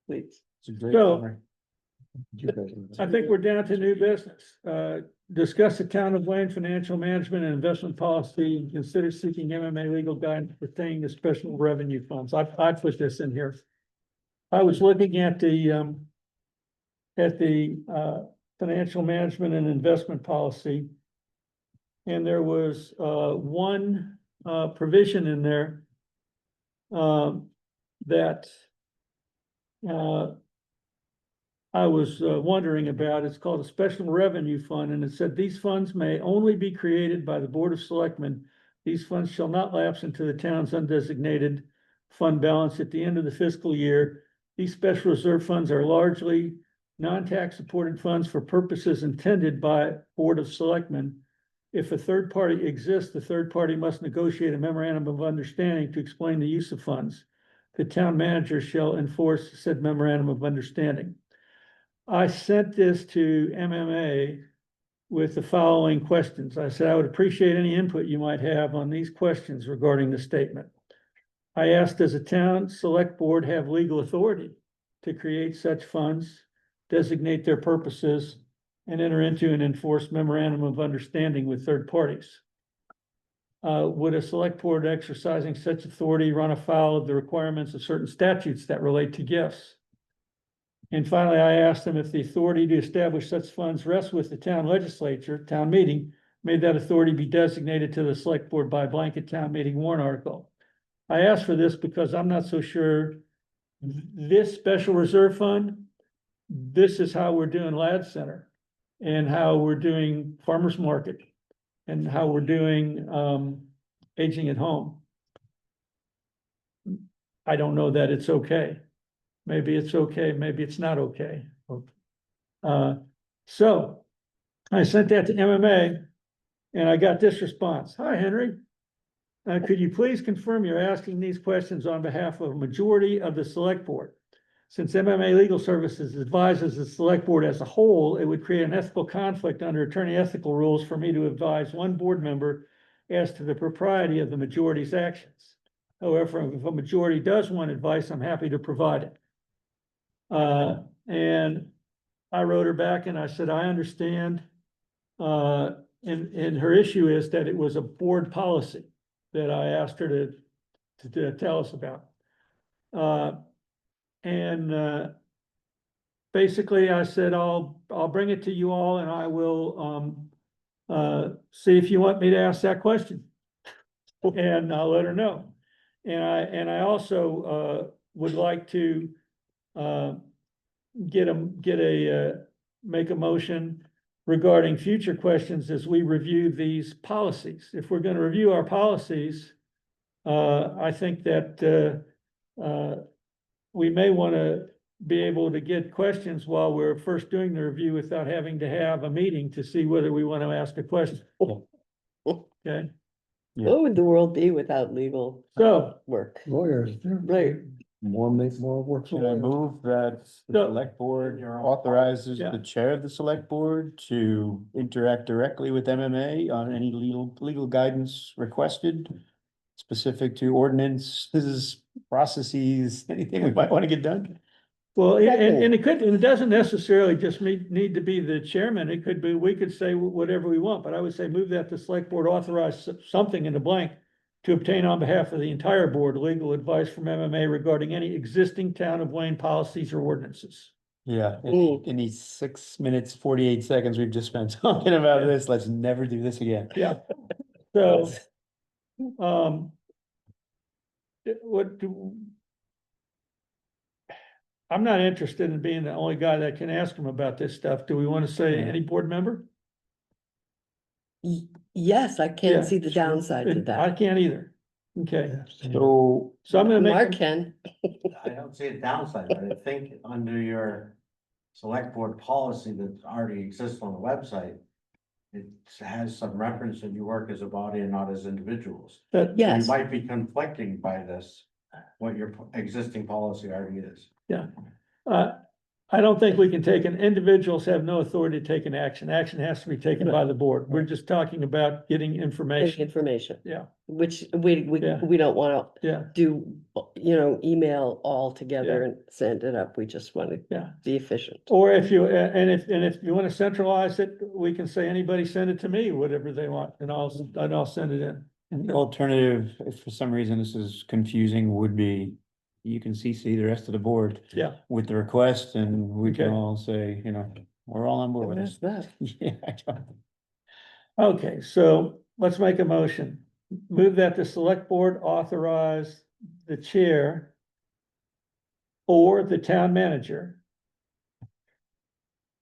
[SPEAKER 3] Please.
[SPEAKER 2] It's a great
[SPEAKER 1] So-
[SPEAKER 2] summary.
[SPEAKER 5] You guys-
[SPEAKER 1] I think we're down to new business. Discuss the town of Wayne financial management and investment policy, consider seeking MMA legal guidance pertaining to special revenue funds. I put this in here. I was looking at the financial management and investment policy. And there was, one, provision in there, that, I was wondering about. It's called a special revenue fund, and it said these funds may only be created by the Board of Selectmen. These funds shall not lapse into the town's undesignated fund balance at the end of the fiscal year. These special reserve funds are largely non-tax supported funds for purposes intended by Board of Selectmen. If a third party exists, the third party must negotiate a memorandum of understanding to explain the use of funds. The town manager shall enforce said memorandum of understanding. I sent this to MMA with the following questions. I said, I would appreciate any input you might have on these questions regarding the statement. I asked, does a town select board have legal authority to create such funds, designate their purposes, and enter into an enforced memorandum of understanding with third parties? Would a select board exercising such authority run afoul of the requirements of certain statutes that relate to gifts? And finally, I asked them if the authority to establish such funds rests with the town legislature, town meeting, may that authority be designated to the select board by blanket town meeting warrant article. I asked for this because I'm not so sure this special reserve fund, this is how we're doing Lad Center and how we're doing farmers market and how we're doing aging at home. I don't know that it's okay. Maybe it's okay, maybe it's not okay. So I sent that to MMA and I got this response. Hi, Henry. Could you please confirm you're asking these questions on behalf of a majority of the select board? Since MMA Legal Services advises the select board as a whole, it would create an ethical conflict under attorney ethical rules for me to advise one board member as to the propriety of the majority's actions. However, if a majority does want advice, I'm happy to provide it. And I wrote her back and I said, I understand. And her issue is that it was a board policy that I asked her to tell us about. Basically I said, I'll bring it to you all and I will, see if you want me to ask that question. And I'll let her know. And I also, would like to, make a motion regarding future questions as we review these policies. If we're gonna review our policies, I think that, we may wanna be able to get questions while we're first doing the review without having to have a meeting to see whether we want to ask a question. Okay,
[SPEAKER 3] What would the world be without legal
[SPEAKER 1] so,
[SPEAKER 3] work?
[SPEAKER 5] Lawyers,
[SPEAKER 3] Right.
[SPEAKER 5] more make more work. for
[SPEAKER 2] Can I
[SPEAKER 5] lawyers.
[SPEAKER 2] move that the
[SPEAKER 1] No.
[SPEAKER 2] select board
[SPEAKER 8] Your own-
[SPEAKER 2] authorizes
[SPEAKER 1] Yeah.
[SPEAKER 2] the chair of the select board to interact directly with MMA on any legal guidance requested? Specific to ordinances, processes, anything we might want to get done?
[SPEAKER 1] well, and it doesn't necessarily just need to be the chairman. It could be, we could say whatever we want, but I would say move that the select board authorize something in the blank to obtain on behalf of the entire board legal advice from MMA regarding any existing town of Wayne policies or ordinances.
[SPEAKER 2] Yeah,
[SPEAKER 3] Mm.
[SPEAKER 2] in these 6 minutes, 48 seconds we've just spent talking about this, let's never do this again.
[SPEAKER 1] Yeah. So, what do? I'm not interested in being the only guy that can ask him about this stuff. Do we want to say
[SPEAKER 2] Yeah.
[SPEAKER 1] any board member?
[SPEAKER 3] Yes, I
[SPEAKER 1] Yeah,
[SPEAKER 3] can't see the
[SPEAKER 5] sure.
[SPEAKER 3] downside to
[SPEAKER 1] I
[SPEAKER 3] that.
[SPEAKER 1] can't either. Okay,
[SPEAKER 5] Yeah,
[SPEAKER 2] So,
[SPEAKER 1] so I'm gonna
[SPEAKER 3] Mark
[SPEAKER 1] make,
[SPEAKER 3] can.
[SPEAKER 8] I don't see a downside, but I think under your select board policy that already exists on the website. It has some reference that you work as a body and not as individuals.
[SPEAKER 1] that,
[SPEAKER 8] So
[SPEAKER 3] Yes.
[SPEAKER 8] you might be conflicting by this, what your existing policy already is.
[SPEAKER 1] I don't think we can take individuals have no authority to take an action. Action has to be taken by the board. We're just talking about getting information.
[SPEAKER 3] Information,
[SPEAKER 1] Yeah,
[SPEAKER 3] which
[SPEAKER 1] Yeah.
[SPEAKER 3] we don't wanna
[SPEAKER 1] yeah,
[SPEAKER 3] do, email all together
[SPEAKER 1] Yeah.
[SPEAKER 3] and send it up. We just wanna
[SPEAKER 1] yeah.
[SPEAKER 3] be efficient.
[SPEAKER 1] Or if you, and if you want to centralize it, we can say anybody send it to me, whatever they want, and I'll send it in.
[SPEAKER 2] an alternative, if for some reason this is confusing, would be you can CC the rest of the board
[SPEAKER 1] Yeah,
[SPEAKER 2] with the request and we can
[SPEAKER 1] Okay.
[SPEAKER 2] all say, we're all on board with
[SPEAKER 3] Where's
[SPEAKER 2] this.
[SPEAKER 3] that?
[SPEAKER 2] Yeah, I don't.
[SPEAKER 1] okay, so let's make a motion. Move that the select board authorize the chair or the town manager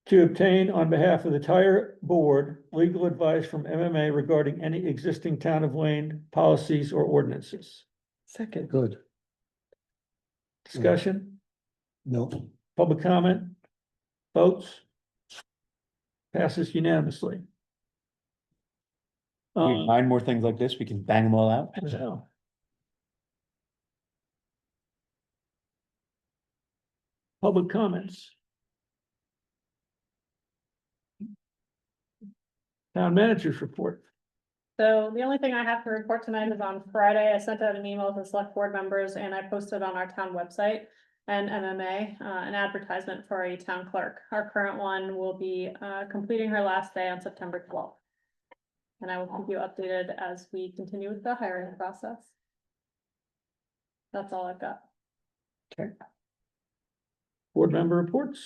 [SPEAKER 1] to obtain on behalf of the entire board legal advice from MMA regarding any existing town of Wayne policies or ordinances.
[SPEAKER 3] Second.
[SPEAKER 5] Good,
[SPEAKER 1] Discussion,
[SPEAKER 5] no,
[SPEAKER 1] public comment, votes? Passes unanimously.
[SPEAKER 2] We find more things like this, we can bang them all out.
[SPEAKER 1] So. Public comments. Town managers report.
[SPEAKER 4] So the only thing I have to report tonight is on Friday, I sent out an email to select board members and I posted on our town website and MMA, an advertisement for a town clerk. Our current one will be, completing her last day on September 12th. And I will keep you updated as we continue with the hiring process. That's all I've got.
[SPEAKER 1] Board member reports.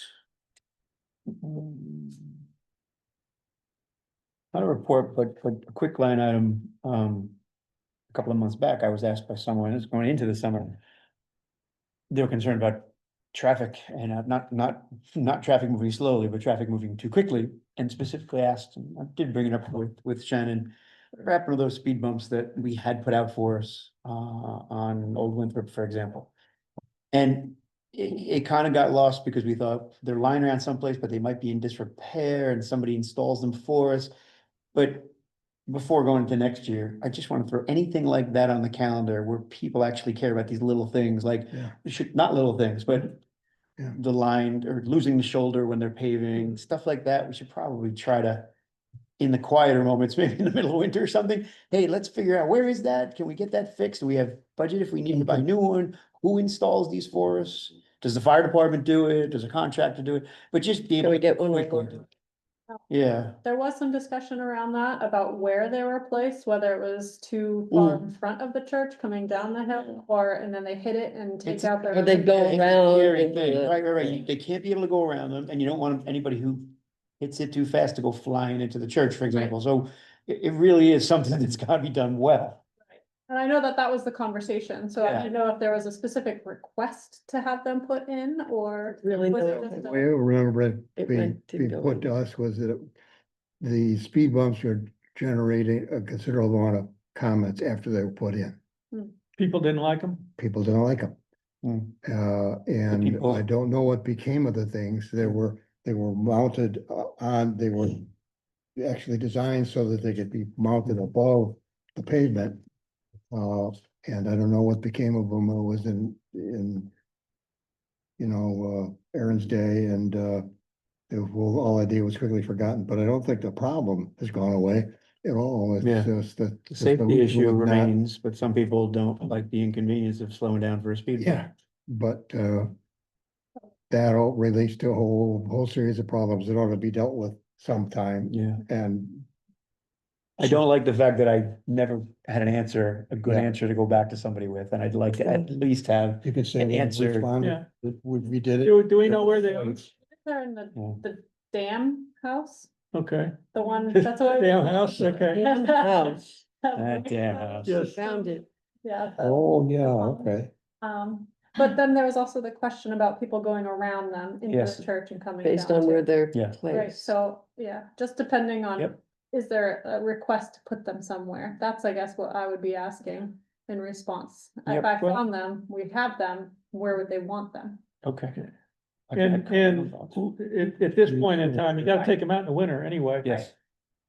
[SPEAKER 2] Not a report, but a quick line item, a couple of months back, I was asked by someone, it's going into the summer. They were concerned about traffic and not traffic moving slowly, but traffic moving too quickly. And specifically asked, and I did bring it up with Shannon, what happened to those speed bumps that we had put out for us, on Old Winthrop, for example? And it kind of got lost because we thought they're lying around someplace, but they might be in disrepair and somebody installs them for us. But before going to next year, I just want to throw anything like that on the calendar where people actually care about these little things, like,
[SPEAKER 5] Yeah.
[SPEAKER 2] not little things, but
[SPEAKER 5] Yeah.
[SPEAKER 2] the line or losing the shoulder when they're paving, stuff like that. We should probably try to, in the quieter moments, maybe in the middle of winter or something, hey, let's figure out, where is that? Can we get that fixed? Do we have budget if we need to buy a new one? Who installs these for us? Does the fire department do it? Does a contractor do it? But just be
[SPEAKER 3] Can
[SPEAKER 2] able.
[SPEAKER 3] we
[SPEAKER 2] to
[SPEAKER 3] get one
[SPEAKER 2] quickly
[SPEAKER 3] like
[SPEAKER 2] do it. Yeah,
[SPEAKER 4] There was some discussion around that, about where they were placed, whether it was too far in front of the church coming down the hill, or, and then they hit it and take
[SPEAKER 2] It's-
[SPEAKER 4] out their.
[SPEAKER 3] Or they go
[SPEAKER 2] it's a
[SPEAKER 3] around
[SPEAKER 2] scary
[SPEAKER 3] into
[SPEAKER 2] thing.
[SPEAKER 3] the-
[SPEAKER 2] Right. They can't be able to go around them, and you don't want anybody who hits it too fast to go flying into the church, for example. So it really is something that's gotta be done well.
[SPEAKER 4] And I know that that was the conversation, so I
[SPEAKER 2] Yeah.
[SPEAKER 4] didn't know if there was a specific request to have them put in, or.
[SPEAKER 3] Really
[SPEAKER 4] was
[SPEAKER 3] no.
[SPEAKER 4] it just
[SPEAKER 5] The
[SPEAKER 4] a-
[SPEAKER 5] way I remember it
[SPEAKER 3] It
[SPEAKER 5] being,
[SPEAKER 3] went to
[SPEAKER 5] being
[SPEAKER 3] go
[SPEAKER 5] put to
[SPEAKER 3] in.
[SPEAKER 5] us was that the speed bumps are generating a considerable amount of comments after they were put in.
[SPEAKER 1] People didn't like them.
[SPEAKER 5] People didn't like them. And
[SPEAKER 2] people-
[SPEAKER 5] I don't know what became of the things. They were mounted they were actually designed so that they could be mounted above the pavement. And I don't know what became of them. It was in Aaron's day, and all idea was quickly forgotten, but I don't think the problem has gone away at all. It's
[SPEAKER 2] Yeah.
[SPEAKER 5] just that.
[SPEAKER 2] The
[SPEAKER 5] that
[SPEAKER 2] safety
[SPEAKER 5] route
[SPEAKER 2] issue
[SPEAKER 5] was not-
[SPEAKER 2] remains, but some people don't like the inconvenience of slowing down for a speed bump.
[SPEAKER 5] Yeah, but that all relates to a whole series of problems that ought to be dealt with sometime,
[SPEAKER 2] Yeah,
[SPEAKER 5] and
[SPEAKER 2] I don't like the fact that I never had a good
[SPEAKER 5] Yeah.
[SPEAKER 2] answer to go back to somebody with, and I'd like to at least have.
[SPEAKER 5] you could say
[SPEAKER 2] An
[SPEAKER 5] we
[SPEAKER 2] answer.
[SPEAKER 5] responded,
[SPEAKER 1] Yeah.
[SPEAKER 5] that we did it.
[SPEAKER 1] Do we know where they are?
[SPEAKER 4] They're in
[SPEAKER 2] Yeah.
[SPEAKER 4] the dam house,
[SPEAKER 1] Okay.
[SPEAKER 4] the one, that's what.
[SPEAKER 1] Damn house, okay.
[SPEAKER 3] Damn house,
[SPEAKER 2] That damn house.
[SPEAKER 1] Yes.
[SPEAKER 3] found it.
[SPEAKER 4] Yeah.
[SPEAKER 5] Oh, yeah, okay.
[SPEAKER 4] But then there was also the question about people going around them into
[SPEAKER 2] Yes.
[SPEAKER 4] the church and coming
[SPEAKER 3] Based
[SPEAKER 4] down
[SPEAKER 3] on where
[SPEAKER 4] too.
[SPEAKER 3] they're
[SPEAKER 2] Yeah.
[SPEAKER 4] Right,
[SPEAKER 3] placed.
[SPEAKER 4] so, yeah, just depending on,
[SPEAKER 2] Yep.
[SPEAKER 4] is there a request to put them somewhere? That's, I guess, what I would be asking in response.
[SPEAKER 2] Yep,
[SPEAKER 4] If I
[SPEAKER 1] well-
[SPEAKER 4] found them, we have them, where would they want them?
[SPEAKER 2] Okay.
[SPEAKER 1] And at this point in time, you gotta take them out in the winter anyway.
[SPEAKER 2] Yes,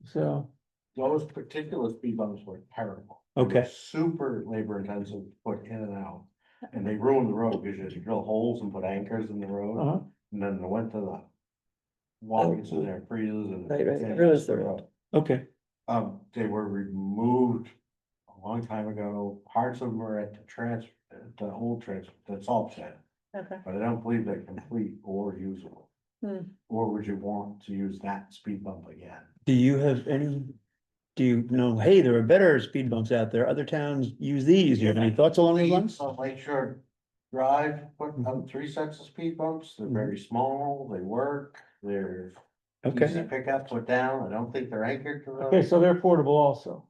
[SPEAKER 1] So,
[SPEAKER 8] Those particular speed bumps were terrible. They were
[SPEAKER 2] Okay.
[SPEAKER 8] Super labor intensive to put in and out, and they ruined the road because you had to drill holes and put anchors in the road,
[SPEAKER 1] uh-huh.
[SPEAKER 8] and then they went to the. Walking to their freezers and.
[SPEAKER 3] Right, right,
[SPEAKER 8] and
[SPEAKER 3] ruins the road.
[SPEAKER 2] okay,
[SPEAKER 8] They were removed a long time ago. Parts of them are at the old the salt shed,
[SPEAKER 4] Okay.
[SPEAKER 8] but I don't believe they're complete or usable.
[SPEAKER 4] Hmm.
[SPEAKER 8] Or would you want to use that speed bump again?
[SPEAKER 2] do you know, hey, there are better speed bumps out there, other towns use these, do you have any thoughts along those lines?
[SPEAKER 8] On Lake Shore Drive, put out 3 sets of speed bumps. They're very small, they work, they're easy
[SPEAKER 2] Okay,
[SPEAKER 8] pick up, put down. I don't think they're anchored to
[SPEAKER 1] Okay,
[SPEAKER 8] the.
[SPEAKER 1] so they're portable also.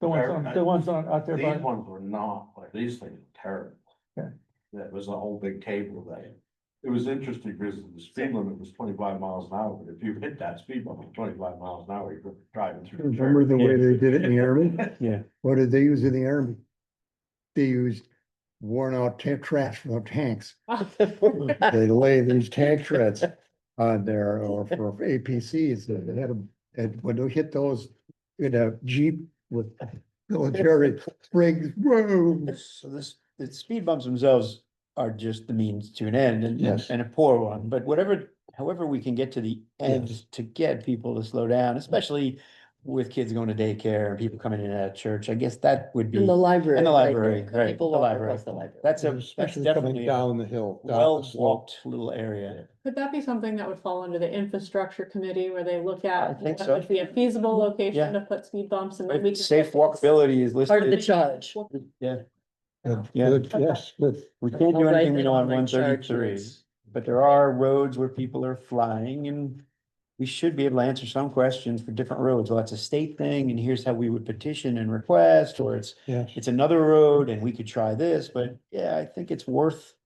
[SPEAKER 1] The ones out there
[SPEAKER 8] These
[SPEAKER 1] by,
[SPEAKER 8] ones were not, like, these things are terrible.
[SPEAKER 1] Okay.
[SPEAKER 8] That was a whole big table there. It was interesting because the speed limit was 25 miles an hour, but if you hit that speed bump at 25 miles an hour, you could drive through. the
[SPEAKER 5] Remember the way they did it in the army?
[SPEAKER 2] yeah,
[SPEAKER 5] What did they use in the army? They used worn out trash from the tanks. They lay these tank treads on there, or for APCs, they had them, and when they hit those in a Jeep with military springs, whoa.
[SPEAKER 2] so the speed bumps themselves are just the means to an end
[SPEAKER 5] Yes.
[SPEAKER 2] and a poor one, but however we can get to the end to get people to slow down, especially with kids going to daycare and people coming in and out of church, I guess that would be.
[SPEAKER 3] In the library.
[SPEAKER 2] And the
[SPEAKER 3] right there,
[SPEAKER 2] library,
[SPEAKER 3] 'cause
[SPEAKER 2] right,
[SPEAKER 3] People
[SPEAKER 2] the
[SPEAKER 3] walk
[SPEAKER 2] library.
[SPEAKER 3] across the library.
[SPEAKER 2] That's
[SPEAKER 5] Especially coming
[SPEAKER 2] definitely a
[SPEAKER 5] down the hill. down the
[SPEAKER 2] well
[SPEAKER 5] slope.
[SPEAKER 2] walked little area.
[SPEAKER 7] Could that be something that would fall under the infrastructure committee where they look at?
[SPEAKER 2] I think
[SPEAKER 7] what
[SPEAKER 2] so.
[SPEAKER 7] would be a feasible
[SPEAKER 2] Yeah.
[SPEAKER 7] location to put speed bumps and then we can.
[SPEAKER 2] Safe walkability is
[SPEAKER 3] Part of the
[SPEAKER 2] listed,
[SPEAKER 3] charge.
[SPEAKER 2] yeah,
[SPEAKER 5] Good,
[SPEAKER 2] Yeah.
[SPEAKER 5] good, yes, good.
[SPEAKER 2] we can't
[SPEAKER 3] I'll
[SPEAKER 2] do
[SPEAKER 3] write
[SPEAKER 2] anything we
[SPEAKER 3] that
[SPEAKER 2] know on
[SPEAKER 3] on my
[SPEAKER 2] one
[SPEAKER 3] charge
[SPEAKER 2] 33,
[SPEAKER 3] notes.
[SPEAKER 2] but there are roads where people are flying and. We should be able to answer some questions for different roads, well, it's a state thing, and here's how we would petition and request, or it's
[SPEAKER 5] Yes.
[SPEAKER 2] another road and we could try this, but yeah, I think it's worth.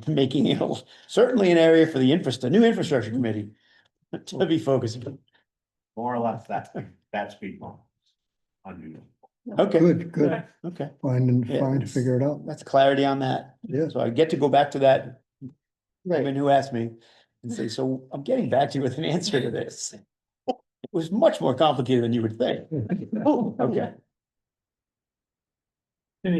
[SPEAKER 2] Making it certainly an area for the new infrastructure committee to be focusing.
[SPEAKER 8] More or less, that speed bump. Unusual.
[SPEAKER 2] Okay,
[SPEAKER 5] Good, good.
[SPEAKER 2] okay,
[SPEAKER 5] Find
[SPEAKER 2] Yeah,
[SPEAKER 5] to
[SPEAKER 2] it's-
[SPEAKER 5] figure it out.
[SPEAKER 2] that's clarity on that.
[SPEAKER 5] Yes.
[SPEAKER 2] So I get to go back to that
[SPEAKER 3] Right.
[SPEAKER 2] woman who asked me and say, so I'm getting back to you with an answer to this. It was much more complicated than you would think. Okay,